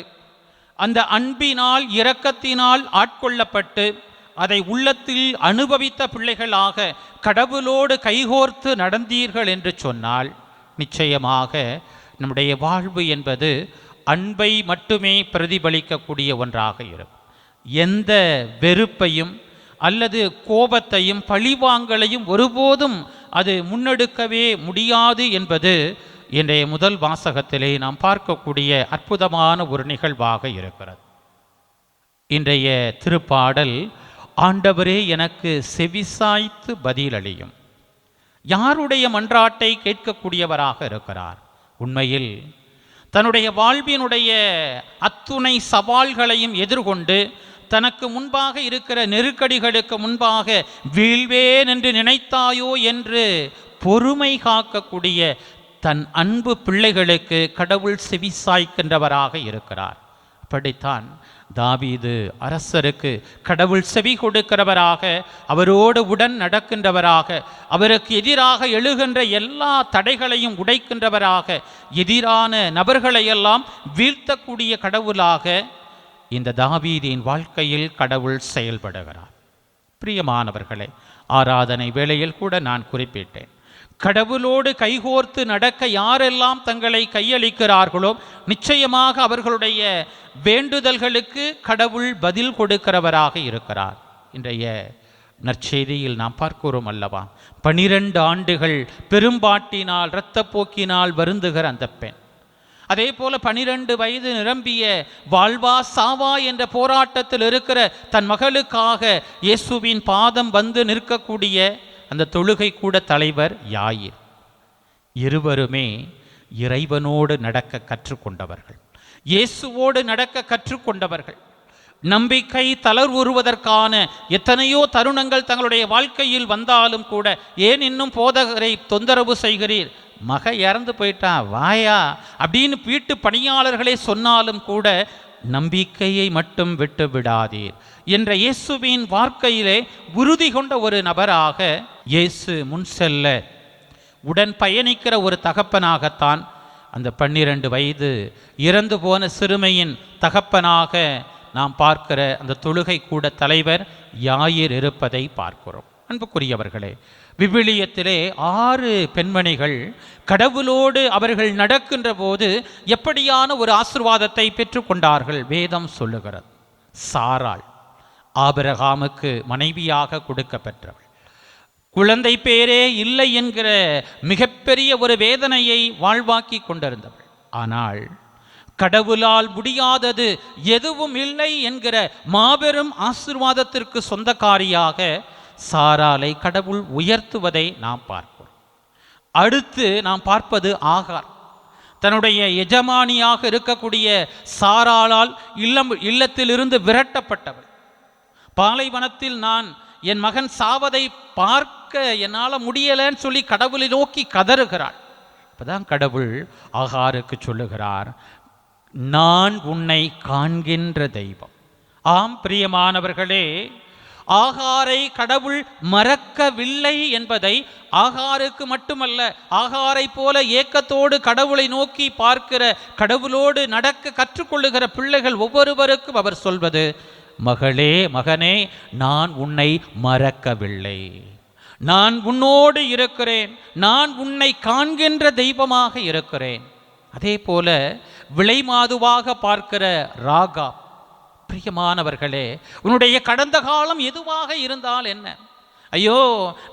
அந்த அன்பினால் இரக்கத்தினால் ஆட்கொள்ளப்பட்டு, அதை உள்ளத்தில் அனுபவித்த பிள்ளைகளாக கடவுளோடு கைகோர்த்து நடந்தீர்கள் என்று சொன்னால், நிச்சயமாக நம்முடைய வாழ்வு என்பது அன்பை மட்டுமே பிரதிபலிக்கக்கூடிய ஒன்றாக இருக்கும். எந்த வெறுப்பையும் அல்லது கோபத்தையும் பழிவாங்கலையும் ஒருபோதும் அது முன்னெடுக்கவே முடியாது என்பது இன்றைய முதல் வாசகத்திலே நாம் பார்க்கக்கூடிய அற்புதமான ஒரு நிகழ்வாக இருக்கிறது. இன்றைய திருப்பாடல், ஆண்டவரே எனக்கு செவிசாய்த்து பதிலளியும். யாருடைய மன்றாட்டை கேட்கக்கூடியவராக இருக்கிறார்? உண்மையில் தன்னுடைய வாழ்வினுடைய அத்துணை சவால்களையும் எதிர்கொண்டு தனக்கு முன்பாக இருக்கிற நெருக்கடிகளுக்கு முன்பாக வீழ்வேன் என்று நினைத்தாயோ என்று பொறுமை காக்கக்கூடிய தன் அன்பு பிள்ளைகளுக்கு கடவுள் செவிசாய்க்கின்றவராக இருக்கிறார். அப்படித்தான் தாவீது அரசருக்கு கடவுள் செவி கொடுக்கிறவராக, அவரோடு உடன் நடக்கின்றவராக, அவருக்கு எதிராக எழுகின்ற எல்லா தடைகளையும் உடைக்கின்றவராக, எதிரான நபர்களையெல்லாம் வீழ்த்தக்கூடிய கடவுளாக இந்த தாவீதின் வாழ்க்கையில் கடவுள் செயல்படுகிறார். பிரியமானவர்களே, ஆராதனை வேளையில் கூட நான் குறிப்பிட்டேன், கடவுளோடு கைகோர்த்து நடக்க யாரெல்லாம் தங்களை கையளிக்கிறார்களோ நிச்சயமாக அவர்களுடைய வேண்டுதல்களுக்கு கடவுள் பதில் கொடுக்கிறவராக இருக்கிறார். இன்றைய நற்செய்தியில் நாம் பார்க்கிறோம் அல்லவா, 12 ஆண்டுகள் பெரும்பாட்டினால் இரத்தப்போக்கினால் வருந்துகிற அந்த பெண், அதே போல 12 வயது நிரம்பிய வாழ்வா சாவா என்ற போராட்டத்தில் இருக்கிற தன் மகளுக்காக இயேசுவின் பாதம் வந்து நிற்கக்கூடிய அந்த தொழுகை கூட தலைவர் யாயிர். இருவருமே இறைவனோடு நடக்க கற்றுக்கொண்டவர்கள், இயேசுவோடு நடக்க கற்றுக்கொண்டவர்கள். நம்பிக்கை தளர்வுறுவதற்கான எத்தனையோ தருணங்கள் தங்களுடைய வாழ்க்கையில் வந்தாலும் கூட, ஏன் இன்னும் போதகரை தொந்தரவு செய்கிறீர், மக இறந்து போயிட்டா வாயா அப்படின்னு வீட்டு பணியாளர்களே சொன்னாலும் கூட நம்பிக்கையை மட்டும் விட்டு விடாதீர் என்ற இயேசுவின் வார்த்தையிலே உறுதி கொண்ட ஒரு நபராக இயேசு முன் செல்ல உடன் பயணிக்கிற ஒரு தகப்பனாகத்தான் அந்த 12 வயது இறந்து போன சிறுமையின் தகப்பனாக நாம் பார்க்கிற அந்த தொழுகை கூட தலைவர் யாயிர் இருப்பதை பார்க்கிறோம். அன்புக்குரியவர்களே, விவிலியத்திலே 6 பெண்மணிகள் கடவுளோடு அவர்கள் நடக்கின்ற போது எப்படியான ஒரு ஆசீர்வாதத்தை பெற்றுக்கொண்டார்கள் வேதம் சொல்லுகிறது. சாராள் ஆபிரகாமுக்கு மனைவியாக கொடுக்கப்பெற்றவள், குழந்தை பேரே இல்லை என்கிற மிகப்பெரிய ஒரு வேதனையை வாழ்வாக்கி கொண்டிருந்தவள். ஆனால் கடவுளால் முடியாதது எதுவும் இல்லை என்கிற மாபெரும் ஆசீர்வாதத்திற்கு சொந்தக்காரியாக சாராளை கடவுள் உயர்த்துவதை நாம் பார்க்கிறோம். அடுத்து நாம் பார்ப்பது ஆகார். தன்னுடைய எஜமானியாக இருக்கக்கூடிய சாராளால் இல்லத்திலிருந்து விரட்டப்பட்டவள். பாலைவனத்தில் நான் என் மகன் சாவதை பார்க்க என்னால் முடியலன்னு சொல்லி கடவுளை நோக்கி கதறுகிறாள். இப்பதான் கடவுள் ஆகாருக்கு சொல்லுகிறார், நான் உன்னை காண்கின்ற தெய்வம். ஆம் பிரியமானவர்களே, ஆகாரை கடவுள் மறக்கவில்லை என்பதை ஆகாருக்கு மட்டுமல்ல, ஆகாரை போல ஏக்கத்தோடு கடவுளை நோக்கி பார்க்கிற, கடவுளோடு நடக்க கற்றுக்கொள்ளுகிற பிள்ளைகள் ஒவ்வொருவருக்கும் அவர் சொல்வது, மகளே மகனே, நான் உன்னை மறக்கவில்லை, நான் உன்னோடு இருக்கிறேன், நான் உன்னை காண்கின்ற தெய்வமாக இருக்கிறேன். அதே போல விலைமாதுவாக பார்க்கிற ராகா, பிரியமானவர்களே, உன்னுடைய கடந்த காலம் எதுவாக இருந்தால் என்ன, ஐயோ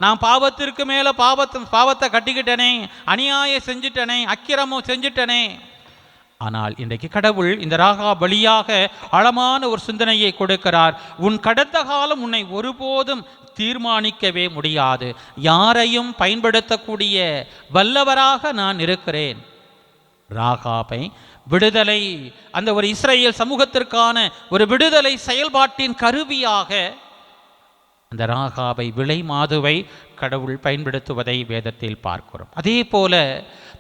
நான் பாவத்திற்கு மேலே பாவத்தை கட்டிக்கிட்டனே, அநியாயம் செஞ்சிட்டனே, அக்கிரமம் செஞ்சிட்டனே. ஆனால் இன்றைக்கு கடவுள் இந்த ராகா வழியாக ஆழமான ஒரு சிந்தனையை கொடுக்கிறார். உன் கடந்த காலம் உன்னை ஒருபோதும் தீர்மானிக்கவே முடியாது, யாரையும் பயன்படுத்தக்கூடிய வல்லவராக நான் இருக்கிறேன். ராகாபை விடுதலை, அந்த ஒரு இஸ்ரேல் சமூகத்திற்கான ஒரு விடுதலை செயல்பாட்டின் கருவியாக அந்த ராகாபை விலை மாதுவை கடவுள் பயன்படுத்துவதை வேதத்தில் பார்க்கிறோம். அதே போல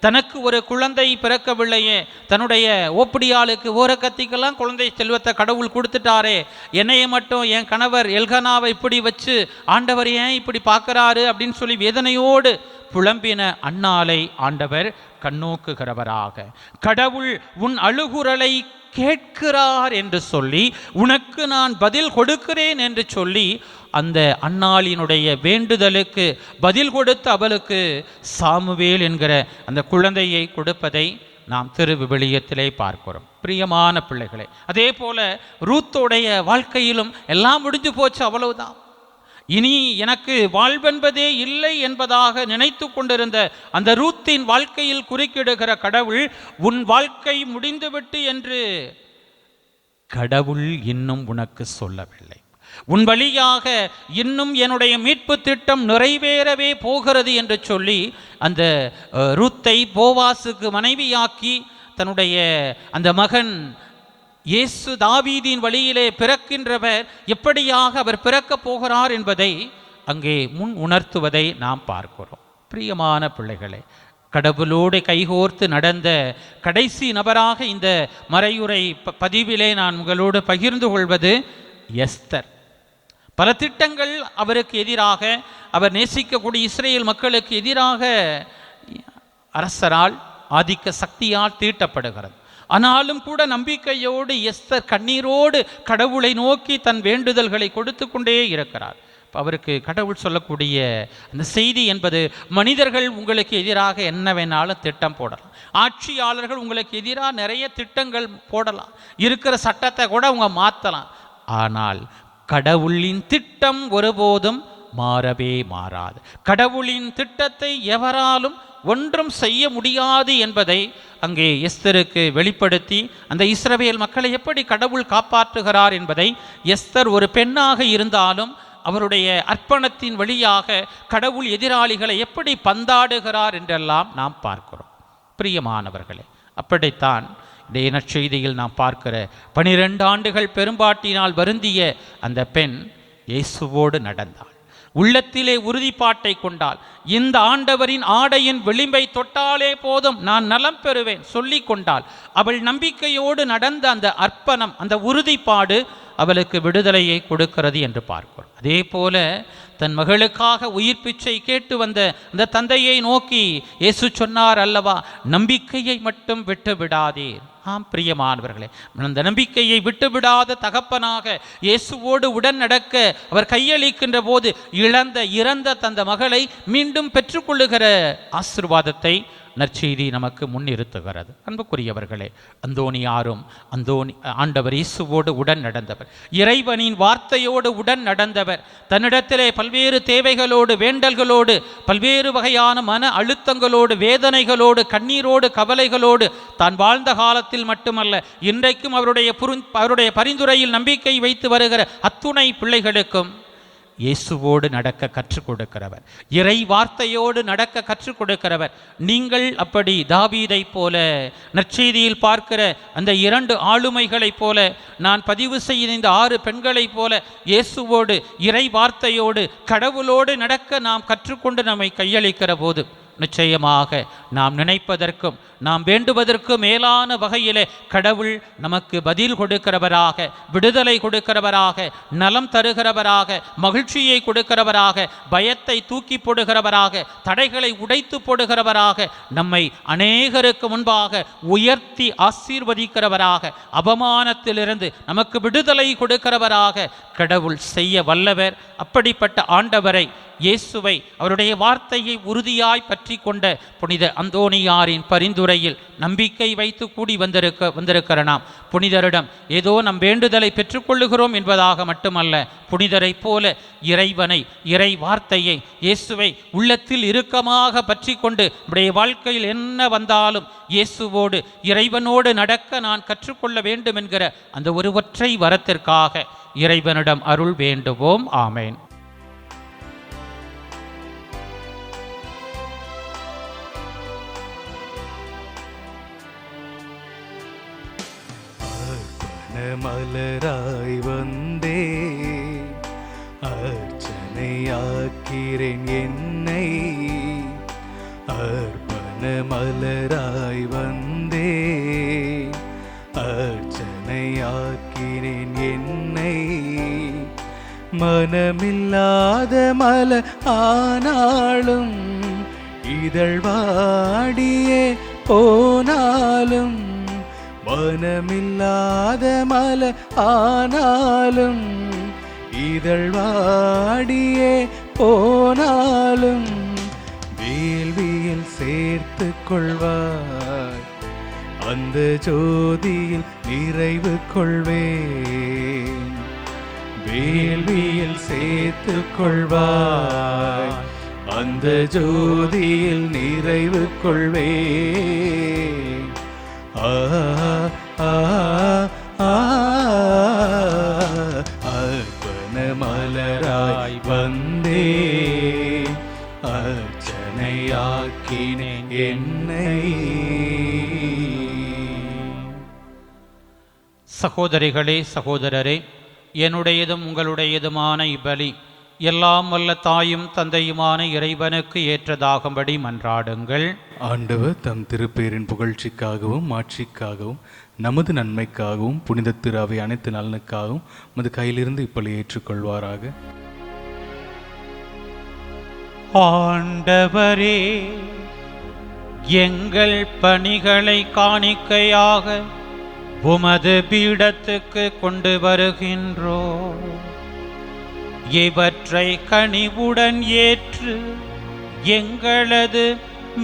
தனக்கு ஒரு குழந்தை பிறக்கவில்லையே, தன்னுடைய ஓப்படியாளுக்கு ஓரக்கத்திக்கெல்லாம் குழந்தை செல்வத்தை கடவுள் கொடுத்துட்டாரே, என்னையை மட்டும் என் கணவர் எல்கனாவை இப்படி வச்சு ஆண்டவர் ஏன் இப்படி பார்க்குறாரு அப்படின்னு சொல்லி வேதனையோடு புலம்பின அன்னாலை ஆண்டவர் கண்ணோக்குகிறவராக, கடவுள் உன் அழுகுரலை கேட்கிறார் என்று சொல்லி உனக்கு நான் பதில் கொடுக்கிறேன் என்று சொல்லி அந்த அன்னாளினுடைய வேண்டுதலுக்கு பதில் கொடுத்து அவளுக்கு சாமுவேல் என்கிற அந்த குழந்தையை கொடுப்பதை நாம் திருவிவிலியத்திலே பார்க்கிறோம். பிரியமான பிள்ளைகளே, அதே போல ரூத்தோடைய வாழ்க்கையிலும் எல்லாம் முடிஞ்சு போச்சு, அவ்வளவுதான், இனி எனக்கு வாழ்வென்பதே இல்லை என்பதாக நினைத்து கொண்டிருந்த அந்த ரூத்தின் வாழ்க்கையில் குறுக்கிடுகிற கடவுள், உன் வாழ்க்கை முடிந்துவிட்டு என்று கடவுள் இன்னும் உனக்கு சொல்லவில்லை. உன் வழியாக இன்னும் என்னுடைய மீட்பு திட்டம் நிறைவேறவே போகிறது என்று சொல்லி அந்த ரூத்தை போவாசுக்கு மனைவியாக்கி தன்னுடைய அந்த மகன் இயேசு தாவீதின் வழியிலே பிறக்கின்றவர் எப்படியாக அவர் பிறக்கப் போகிறார் என்பதை அங்கே முன் உணர்த்துவதை நாம் பார்க்கிறோம். பிரியமான பிள்ளைகளே, கடவுளோடு கைகோர்த்து நடந்த கடைசி நபராக இந்த மறையுரை பதிவிலே நான் உங்களோடு பகிர்ந்து கொள்வது எஸ்தர். பல திட்டங்கள் அவருக்கு எதிராக, அவர் நேசிக்கக்கூடிய இஸ்ரேல் மக்களுக்கு எதிராக அரசரால் ஆதிக்க சக்தியால் தீட்டப்படுகிறது. ஆனாலும் கூட நம்பிக்கையோடு எஸ்தர் கண்ணீரோடு கடவுளை நோக்கி தன் வேண்டுதல்களை கொடுத்து கொண்டே இருக்கிறார். அவருக்கு கடவுள் சொல்லக்கூடிய அந்த செய்தி என்பது, மனிதர்கள் உங்களுக்கு எதிராக என்ன வேணாலும் திட்டம் போடலாம், ஆட்சியாளர்கள் உங்களுக்கு எதிராக நிறைய திட்டங்கள் போடலாம், இருக்கிற சட்டத்தை கூட அவங்க மாற்றலாம், ஆனால் கடவுளின் திட்டம் ஒருபோதும் மாறவே மாறாது. கடவுளின் திட்டத்தை எவராலும் ஒன்றும் செய்ய முடியாது என்பதை அங்கே எஸ்தருக்கு வெளிப்படுத்தி அந்த இஸ்ரவேல் மக்களை எப்படி கடவுள் காப்பாற்றுகிறார் என்பதை, எஸ்தர் ஒரு பெண்ணாக இருந்தாலும் அவருடைய அர்ப்பணத்தின் வழியாக கடவுள் எதிராளிகளை எப்படி பந்தாடுகிறார் என்றெல்லாம் நாம் பார்க்கிறோம். பிரியமானவர்களே, அப்படித்தான் இந்த நற்செய்தியில் நாம் பார்க்கிற 12 ஆண்டுகள் பெரும்பாட்டினால் வருந்திய அந்த பெண் இயேசுவோடு நடந்தாள். உள்ளத்திலே உறுதிப்பாட்டை கொண்டாள். இந்த ஆண்டவரின் ஆடையின் விளிம்பை தொட்டாலே போதும் நான் நலம் பெறுவேன் சொல்லிக் கொண்டாள். அவள் நம்பிக்கையோடு நடந்த அந்த அர்ப்பணம், அந்த உறுதிப்பாடு அவளுக்கு விடுதலையை கொடுக்கிறது என்று பார்க்கிறோம். அதே போல தன் மகளுக்காக உயிர் பிச்சை கேட்டு வந்த அந்த தந்தையை நோக்கி இயேசு சொன்னார் அல்லவா, நம்பிக்கையை மட்டும் விட்டு விடாதீர். ஆம் பிரியமானவர்களே, அந்த நம்பிக்கையை விட்டுவிடாத தகப்பனாக இயேசுவோடு உடன் நடக்க அவர் கையளிக்கின்ற போது இறந்த தந்த மகளை மீண்டும் பெற்றுக்கொள்ளுகிற ஆசீர்வாதத்தை நற்செய்தி நமக்கு முன்னிறுத்துகிறது. அன்புக்குரியவர்களே, அந்தோனியாரும் ஆண்டவர் இயேசுவோடு உடன் நடந்தவர், இறைவனின் வார்த்தையோடு உடன் நடந்தவர், தன்னிடத்திலே பல்வேறு தேவைகளோடு வேண்டல்களோடு பல்வேறு வகையான மன அழுத்தங்களோடு வேதனைகளோடு கண்ணீரோடு கவலைகளோடு தான் வாழ்ந்த காலத்தில் மட்டுமல்ல, இன்றைக்கும் அவருடைய பரிந்துரையில் நம்பிக்கை வைத்து வருகிற அத்துணை பிள்ளைகளுக்கும் இயேசுவோடு நடக்க கற்றுக் கொடுக்கிறவர், இறை வார்த்தையோடு நடக்க கற்றுக் கொடுக்கிறவர். நீங்கள் அப்படி தாவீதை போல, நற்செய்தியில் பார்க்கிற அந்த 2 ஆளுமைகளைப் போல, நான் பதிவு செய்த இந்த 6 பெண்களைப் போல இயேசுவோடு இறை வார்த்தையோடு கடவுளோடு நடக்க நாம் கற்றுக்கொண்டு நம்மை கையளிக்கிற போது நிச்சயமாக நாம் நினைப்பதற்கும் நாம் வேண்டுவதற்கும் மேலான வகையிலே கடவுள் நமக்கு பதில் கொடுக்கிறவராக, விடுதலை கொடுக்கிறவராக, நலம் தருகிறவராக, மகிழ்ச்சியை கொடுக்கிறவராக, பயத்தை தூக்கி போடுகிறவராக, தடைகளை உடைத்து போடுகிறவராக, நம்மை அநேகருக்கு முன்பாக உயர்த்தி ஆசீர்வதிக்கிறவராக, அவமானத்திலிருந்து நமக்கு விடுதலை கொடுக்கிறவராக கடவுள் செய்ய வல்லவர். அப்படிப்பட்ட ஆண்டவரை, இயேசுவை, அவருடைய வார்த்தையை உறுதியாய் பற்றி கொண்ட புனித அந்தோனியாரின் பரிந்துரையில் நம்பிக்கை வைத்து கூடி வந்திருக்கிற நாம் புனிதரிடம் ஏதோ நம் வேண்டுதலை பெற்றுக்கொள்ளுகிறோம் என்பதாக மட்டுமல்ல, புனிதரை போல இறைவனை, இறை வார்த்தையை, இயேசுவை உள்ளத்தில் இறுக்கமாக பற்றி கொண்டு நம்முடைய வாழ்க்கையில் என்ன வந்தாலும் இயேசுவோடு இறைவனோடு நடக்க நான் கற்றுக்கொள்ள வேண்டும் என்கிற அந்த ஒரு ஒற்றை வரத்திற்காக இறைவனிடம் அருள் வேண்டுவோம். ஆமேன். மலராய் வந்தே அர்ச்சனையாக்கிறேன் என்னை, அர்ப்பண மலராய் வந்தே அர்ச்சனையாக்கிறேன் என்னை, மனமில்லாத மல ஆனாலும் இதழ் வாடியே போனாலும், மனமில்லாத மல ஆனாலும் இதழ் வாடியே போனாலும் வேள்வியில் சேர்த்து கொள்வாய் அந்த ஜோதியில் நிறைவு கொள்வேன். வேள்வியில் சேர்த்து கொள்வாய், அந்த ஜோதியில் நிறைவு கொள்வேன். ஆ ஆ ஆ அர்ப்பண மலராய் வந்தே அர்ச்சனையாக்கினேன் என்னை. சகோதரிகளே, சகோதரரே, என்னுடையதும் உங்களுடையதுமான இப்பலி எல்லாம் வல்ல தாயும் தந்தையுமான இறைவனுக்கு ஏற்றதாகும்படி மன்றாடுங்கள். ஆண்டவர் தம் திருப்பேரின் புகழ்ச்சிக்காகவும் மாட்சிக்காகவும் நமது நன்மைக்காகவும் புனித திரு அவை அனைத்து நலனுக்காகவும் நமது கையிலிருந்து இப்பலி ஏற்றுக்கொள்வாராக. ஆண்டவரே, எங்கள் பணிகளை காணிக்கையாக உமது பீடத்துக்கு கொண்டு வருகின்றோம். இவற்றை கனிவுடன் ஏற்று எங்களது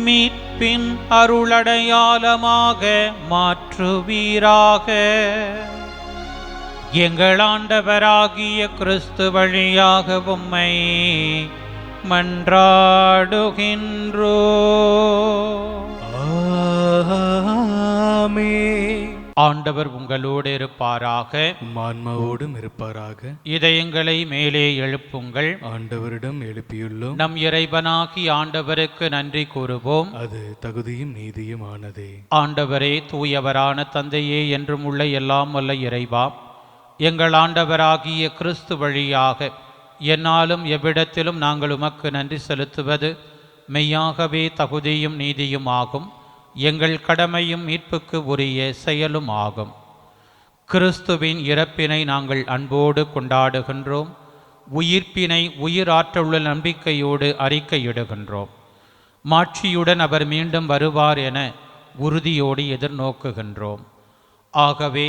மீட்பின் அருளடையாளமாக மாற்றுவீராக. எங்கள் ஆண்டவராகிய கிறிஸ்து வழியாக உம்மை மன்றாடுகின்றோம். ஆமென். ஆண்டவர் உங்களோடு இருப்பாராக, ஆன்மாவோடும் இருப்பாராக. இதயங்களை மேலே எழுப்புங்கள். ஆண்டவரிடம் எழுப்பியுள்ளோம். நம் இறைவனாகி ஆண்டவருக்கு நன்றி கூறுவோம். அது தகுதியும் நீதியும் ஆனதே. ஆண்டவரே, தூயவரான தந்தையே, என்றும் உள்ள எல்லாம் வல்ல இறைவா, எங்கள் ஆண்டவராகிய கிறிஸ்து வழியாக என்னாலும் எவ்விடத்திலும் நாங்கள் உமக்கு நன்றி செலுத்துவது மெய்யாகவே தகுதியும் நீதியும் ஆகும். எங்கள் கடமையும் மீட்புக்கு உரிய செயலும் ஆகும். கிறிஸ்துவின் இறப்பினை நாங்கள் அன்போடு கொண்டாடுகின்றோம். உயிர்ப்பினை உயிராற்றலுள்ள நம்பிக்கையோடு அறிக்கையிடுகின்றோம். மாட்சியுடன் அவர் மீண்டும் வருவார் என உறுதியோடு எதிர்நோக்குகின்றோம். ஆகவே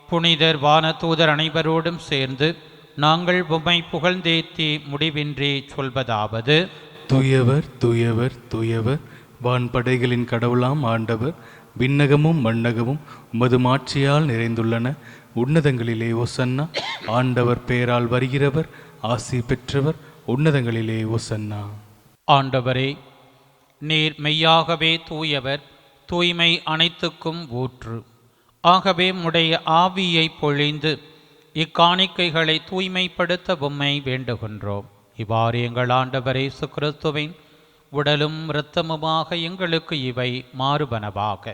புனிதர் வானதூதர் அனைவரோடும் சேர்ந்து நாங்கள் உம்மை புகழ்ந்தேத்தி முடிவின்றி சொல்வதாவது: தூயவர் தூயவர் தூயவர், வான்படைகளின் கடவுளாம் ஆண்டவர். விண்ணகமும் மண்ணகமும் உமது மாட்சியால் நிறைந்துள்ளன. உன்னதங்களிலே ஒசன்னா. ஆண்டவர் பெயரால் வருகிறவர் ஆசி பெற்றவர். உன்னதங்களிலே ஒசன்னா. ஆண்டவரே, நீர் மெய்யாகவே தூயவர், தூய்மை அனைத்துக்கும் ஊற்று. ஆகவே உம்முடைய ஆவியை பொழிந்து இக்காணிக்கைகளை தூய்மைப்படுத்த உம்மை வேண்டுகின்றோம். இவ்வாறு எங்கள் ஆண்டவர் இயேசு கிறிஸ்துவின் உடலும் இரத்தமுமாக எங்களுக்கு இவை மாறுபனவாக.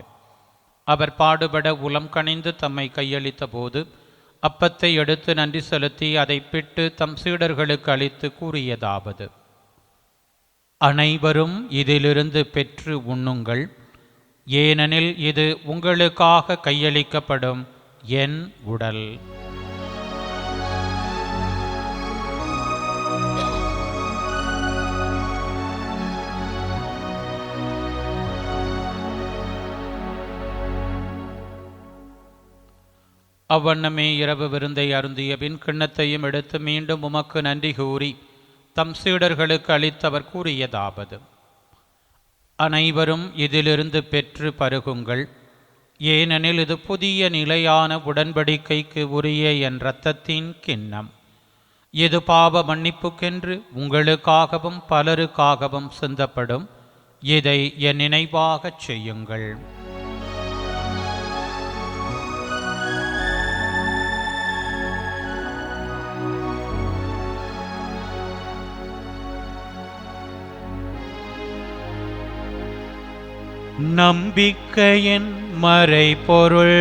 அவர் பாடுபட உளம் கனிந்து தம்மை கையளித்த போது அப்பத்தை எடுத்து நன்றி செலுத்தி அதை பிட்டு தம் சீடர்களுக்கு அளித்து கூறியதாவது: அனைவரும் இதிலிருந்து பெற்று உண்ணுங்கள், ஏனெனில் இது உங்களுக்காக கையளிக்கப்படும் என் உடல். அவ்வண்ணமே இரவு விருந்தை அருந்திய பின் கிண்ணத்தையும் எடுத்து மீண்டும் உமக்கு நன்றி கூறி தம் சீடர்களுக்கு அளித்தவர் கூறியதாவது: அனைவரும் இதிலிருந்து பெற்று பருகுங்கள், ஏனெனில் இது புதிய நிலையான உடன்படிக்கைக்கு உரிய என் இரத்தத்தின் கிண்ணம். இது பாவ மன்னிப்புக்கென்று உங்களுக்காகவும் பலருக்காகவும் சிந்தப்படும். இதை என் நினைவாகச் செய்யுங்கள். நம்பிக்கையின் மறைபொருள்.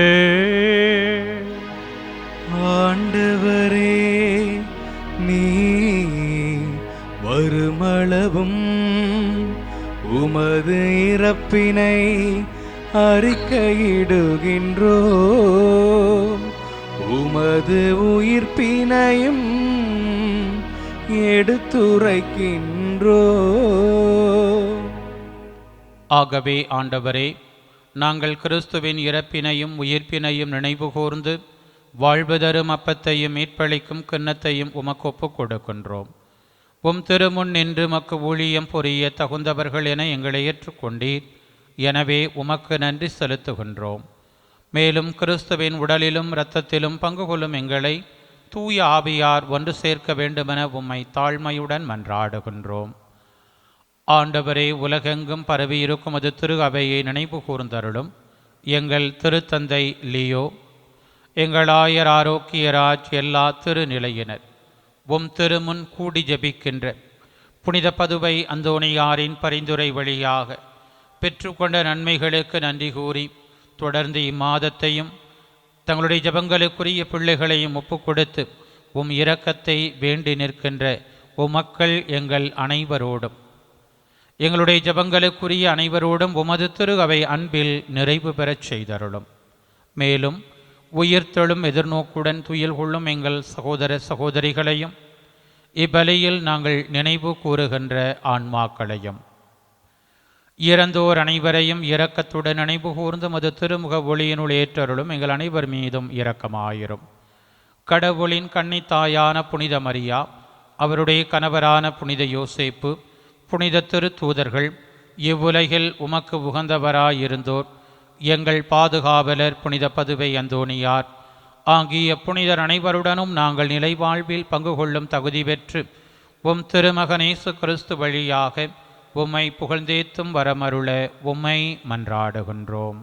ஆண்டவரே, நீ வருமளவும் உமது இறப்பினை அறிக்கையிடுகின்றோம், உமது உயிர்ப்பினையும் எடுத்துரைக்கின்றோம். ஆகவே ஆண்டவரே, நாங்கள் கிறிஸ்துவின் இறப்பினையும் உயிர்ப்பினையும் நினைவு கூர்ந்து வாழ்வு தரும் அப்பத்தையும் மீட்பளிக்கும் கிண்ணத்தையும் உமக்கு ஒப்புக் கொடுக்கின்றோம். உம் திருமுன் நின்று உமக்கு ஊழியம் புரிய தகுந்தவர்கள் என எங்களை ஏற்றுக்கொண்டீர். எனவே உமக்கு நன்றி செலுத்துகின்றோம். மேலும் கிறிஸ்துவின் உடலிலும் இரத்தத்திலும் பங்கு கொள்ளும் எங்களை தூய ஆவியார் ஒன்று சேர்க்க வேண்டுமென உம்மை தாழ்மையுடன் மன்றாடுகின்றோம். ஆண்டவரே, உலகெங்கும் பரவியிருக்கும் அது திரு அவையை நினைவு கூர்ந்தருளும். எங்கள் திருத்தந்தை லியோ, எங்கள் ஆயர் ஆரோக்கியராஜ், எல்லா திருநிலையினர் உம் திருமுன் கூடி ஜபிக்கின்ற புனித பதுவை அந்தோணியாரின் பரிந்துரை வழியாக பெற்றுக்கொண்ட நன்மைகளுக்கு நன்றி கூறி தொடர்ந்து இம்மாதத்தையும் தங்களுடைய ஜபங்களுக்குரிய பிள்ளைகளையும் ஒப்புக்கொடுத்து உம் இரக்கத்தை வேண்டி நிற்கின்ற உமக்கள் எங்கள் அனைவரோடும், எங்களுடைய ஜபங்களுக்குரிய அனைவரோடும் உமது திரு அவை அன்பில் நிறைவு பெறச் செய்தருளும். மேலும் உயிர்த்தெழும் எதிர்நோக்குடன் துயில் கொள்ளும் எங்கள் சகோதர சகோதரிகளையும் இப்பலியில் நாங்கள் நினைவு கூறுகின்ற ஆன்மாக்களையும் இறந்தோர் அனைவரையும் இரக்கத்துடன் நினைவு கூர்ந்து மது திருமுக ஒளியினுள் ஏற்றருளும். எங்கள் அனைவர் மீதும் இரக்கமாயிரும். கடவுளின் கன்னித்தாயான புனித மரியா, அவருடைய கணவரான புனித யோசேப்பு, புனித திரு தூதர்கள், இவ்வுலகில் உமக்கு உகந்தவராயிருந்தோர், எங்கள் பாதுகாவலர் புனித பதுவை அந்தோணியார் ஆகிய புனிதர் அனைவருடனும் நாங்கள் நிலைவாழ்வில் பங்கு கொள்ளும் தகுதி பெற்று உம் திருமகனேசு கிறிஸ்து வழியாக உம்மை புகழ்ந்தேத்தும் வரமருள உம்மை மன்றாடுகின்றோம்.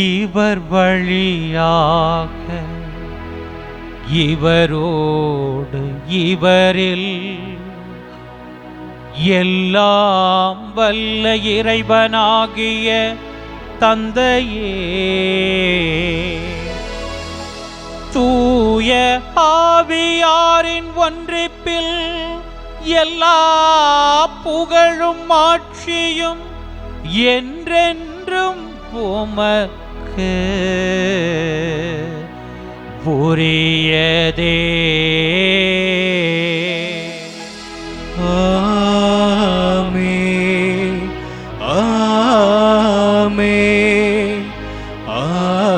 இவர் வழியாக இவரோடு இவரில் எல்லாம் வல்ல இறைவனாகிய தந்தையே, தூய ஆவியாரின் ஒன்றிப்பில் எல்லா புகழும் ஆட்சியும் என்றென்றும் உமக்கு உரியதே. ஆமென், ஆமென், ஆமென்.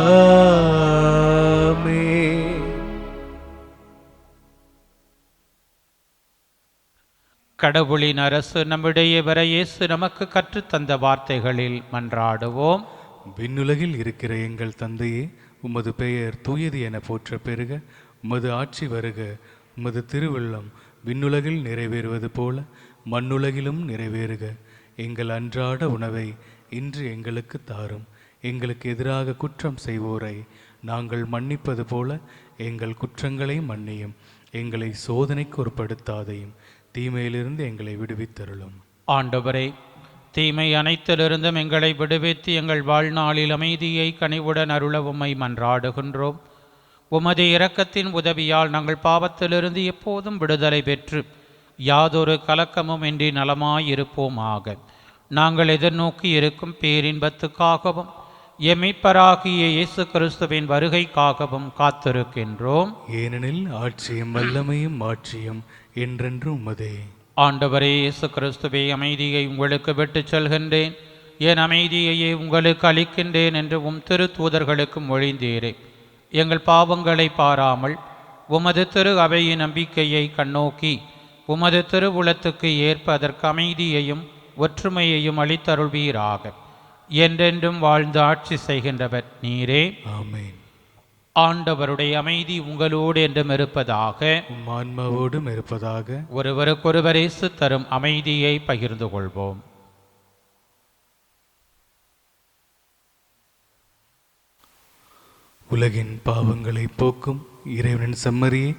கடவுளின் அரசு நம்முடைய வர இயேசு நமக்கு கற்றுத்தந்த வார்த்தைகளில் மன்றாடுவோம். விண்ணுலகில் இருக்கிற எங்கள் தந்தையே, உமது பெயர் தூயது என போற்ற பெருக, உமது ஆட்சி வருக, உமது திருவுள்ளம் விண்ணுலகில் நிறைவேறுவது போல மண்ணுலகிலும் நிறைவேறுக. எங்கள் அன்றாட உணவை இன்று எங்களுக்கு தாரும். எங்களுக்கு எதிராக குற்றம் செய்வோரை நாங்கள் மன்னிப்பது போல எங்கள் குற்றங்களை மன்னியும். எங்களை சோதனைக்கு உட்படுத்தாதையும், தீமையிலிருந்து எங்களை விடுவித்தருளும். ஆண்டவரே, தீமை அனைத்திலிருந்தும் எங்களை விடுவித்து எங்கள் வாழ்நாளில் அமைதியை கனிவுடன் அருள உம்மை மன்றாடுகின்றோம். உமது இரக்கத்தின் உதவியால் நாங்கள் பாவத்திலிருந்து எப்போதும் விடுதலை பெற்று யாதொரு கலக்கமும் இன்றி நலமாயிருப்போமாக. நாங்கள் எதிர்நோக்கி இருக்கும் பேரின்பத்துக்காகவும் எம்மிப்பராகிய இயேசு கிறிஸ்துவின் வருகைக்காகவும் காத்திருக்கின்றோம். ஏனெனில் ஆட்சியும் வல்லமையும் மாட்சியும் என்றென்றும் உமதே. ஆண்டவரே இயேசு கிறிஸ்துவே, அமைதியை உங்களுக்கு விட்டுச் செல்கின்றேன், என் அமைதியையே உங்களுக்கு அளிக்கின்றேன் என்று உம் திரு தூதர்களுக்கு மொழிந்தீரே. எங்கள் பாவங்களை பாராமல் உமது திரு அவையின் நம்பிக்கையை கண்ணோக்கி உமது திருவுளத்துக்கு ஏற்ப அதற்கு அமைதியையும் ஒற்றுமையையும் அளித்தருள்வீராக. என்றென்றும் வாழ்ந்து ஆட்சி செய்கின்றவர் நீரே. ஆமென். ஆண்டவருடைய அமைதி உங்களோடு என்றும் இருப்பதாக, உம் ஆன்மாவோடும் இருப்பதாக. ஒருவருக்கொருவர் இயேசு தரும் அமைதியை பகிர்ந்து கொள்வோம். உலகின் பாவங்களை போக்கும் இறைவனின் செம்மறியே,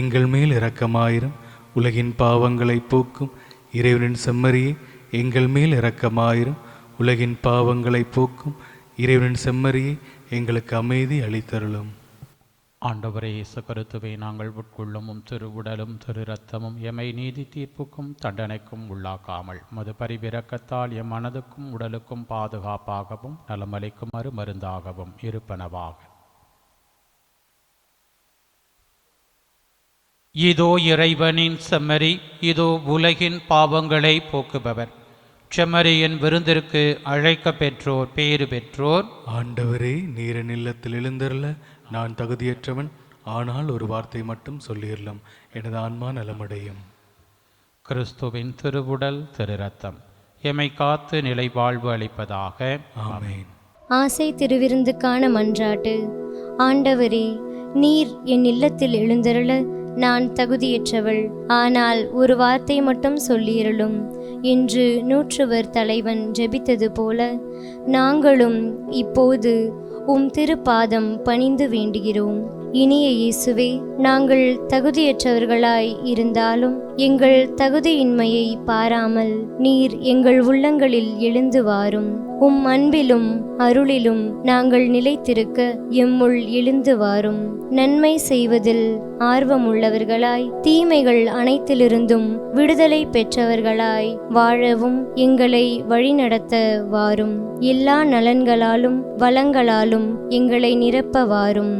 எங்கள் மேல் இரக்கமாயிரும். உலகின் பாவங்களை போக்கும் இறைவனின் செம்மறியே, எங்கள் மேல் இரக்கமாயிரும். உலகின் பாவங்களை போக்கும் இறைவனின் செம்மறியே, எங்களுக்கு அமைதி அளித்தருளும். ஆண்டவரே இயேசு கிறிஸ்துவே, நாங்கள் உட்கொள்ளும் திரு உடலும் திரு இரத்தமும் எமை நீதி தீர்ப்புக்கும் தண்டனைக்கும் உள்ளாக்காமல் மது பரிவிரக்கத்தால் எம் மனதுக்கும் உடலுக்கும் பாதுகாப்பாகவும் நலமளிக்குமாறு மருந்தாகவும் இருப்பனவாக. இதோ இறைவனின் செம்மறி, இதோ உலகின் பாவங்களை போக்குபவர். செம்மறியின் விருந்திற்கு அழைக்க பெற்றோர் பேறு பெற்றோர். ஆண்டவரே, நீரின் இல்லத்தில் எழுந்தருள நான் தகுதியற்றவன். ஆனால் ஒரு வார்த்தை மட்டும் சொல்லிடலாம், எனது ஆன்மா நலமடையும். கிறிஸ்துவின் திருவுடல் திரு ரத்தம் எமை காத்து நிலை வாழ்வு அளிப்பதாக. ஆமென். ஆசை திருவிருந்துக்கான மன்றாட்டு. ஆண்டவரே, நீர் என் இல்லத்தில் எழுந்தருள நான் தகுதியற்றவள், ஆனால் ஒரு வார்த்தை மட்டும் சொல்லியருளும் என்று நூற்றுவர் தலைவன் ஜெபித்தது போல நாங்களும் இப்போது திருப்பாதம் பணிந்து வேண்டுகிறோம். இனிய இயேசுவே, நாங்கள் தகுதியற்றவர்களாய் இருந்தாலும் எங்கள் தகுதியின்மையை பாராமல் நீர் எங்கள் உள்ளங்களில் எழுந்து வாரும். அன்பிலும் அருளிலும் நாங்கள் நிலைத்திருக்க எம்முள் எழுந்து வாரும். நன்மை செய்வதில் ஆர்வமுள்ளவர்களாய் தீமைகள் அனைத்திலிருந்தும் விடுதலை பெற்றவர்களாய் வாழவும் எங்களை வழிநடத்த வாரும். எல்லா நலன்களாலும் வளங்களாலும் எங்களை நிரப்ப வாரும்.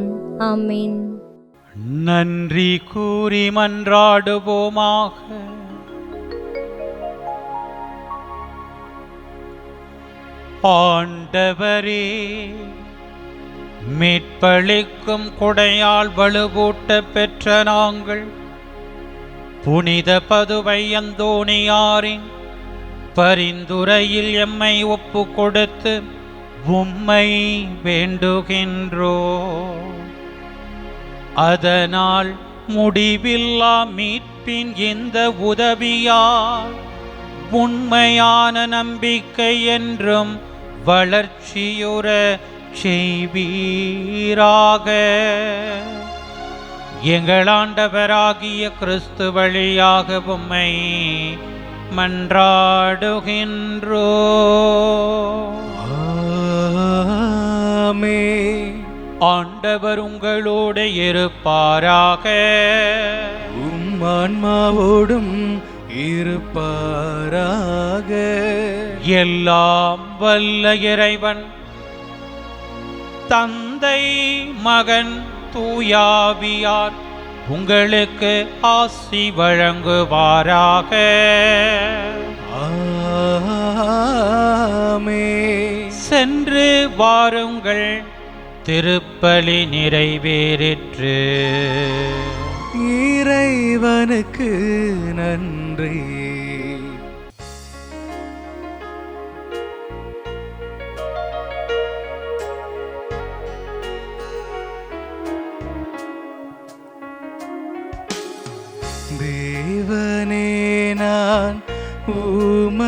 ஆமென். நன்றி கூறி மன்றாடுவோமாக. ஆண்டவரே, மீட்பளிக்கும் கொடையால் வலுவூட்ட பெற்ற நாங்கள் புனித பதுவை அந்தோணியாரின் பரிந்துரையில் எம்மை ஒப்பு கொடுத்து உம்மை வேண்டுகின்றோ. அதனால் முடிவில்லா மீட்பின் இந்த உதவியால் உண்மையான நம்பிக்கை என்றும் வளர்ச்சியுற செய்வீராக. எங்கள் ஆண்டவராகிய கிறிஸ்து வழியாக உம்மை மன்றாடுகின்றோ. ஆமென். ஆண்டவர் உங்களோடு இருப்பாராக. உம் ஆன்மாவோடும் இருப்பாராக. எல்லாம் வல்ல இறைவன் தந்தை மகன் தூயாவியார் உங்களுக்கு ஆசி வழங்குவாராக. ஆமென். சென்று வாருங்கள், திருப்பலி நிறைவேறிற்று. இறைவனுக்கு நன்றி. தேவனே, நான் உமதண்டையில்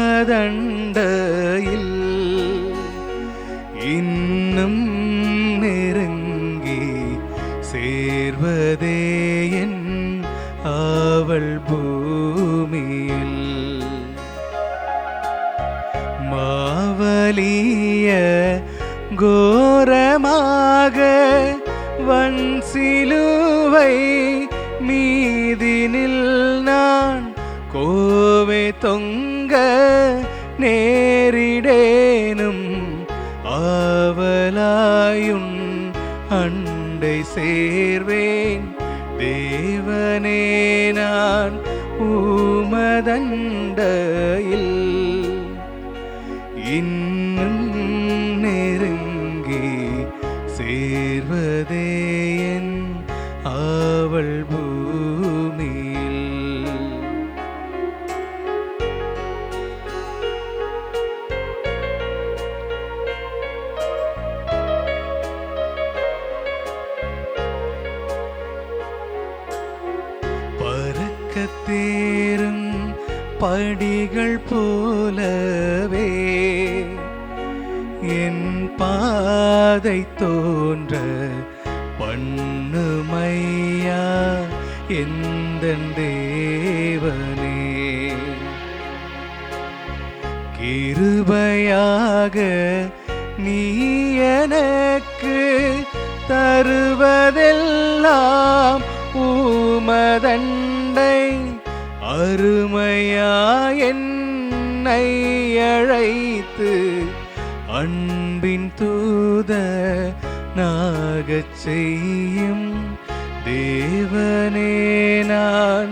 இன்னும் நெருங்கி சேர்வதே என் ஆவல். பூமியில் மாவலிய கோரமாக வன் சிலுவை மீதினில் நான் கோவே தொங்க நேரிடேனும் ஆவலாயுன் அண்டை சேர்வேன். தேவனே, நான் உமதண்டையில் இன்னும் நெருங்கி சேர்வதே என் ஆவல். பூமியில் பறக்கத்தேரும் படிகள் போலவே என் பாதை தோன்ற பண்ணுமையா எந்தன் தேவனே. கிருபையாக நீ எனக்கு தருவதெல்லாம் உமதண்டை அருமையா என்னை அழைத்து அன்பின் தூத நாகச் செய்யும். தேவனே, நான்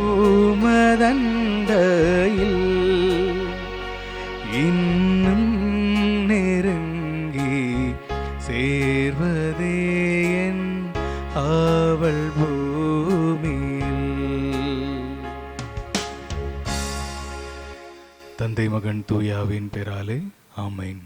உமதண்டையில் இன்னும் நெருங்கி சேர்வதே என் ஆவல். அவள் பூமியில். தந்தை மகன் தூயாவின் பெயராலே ஆமென்.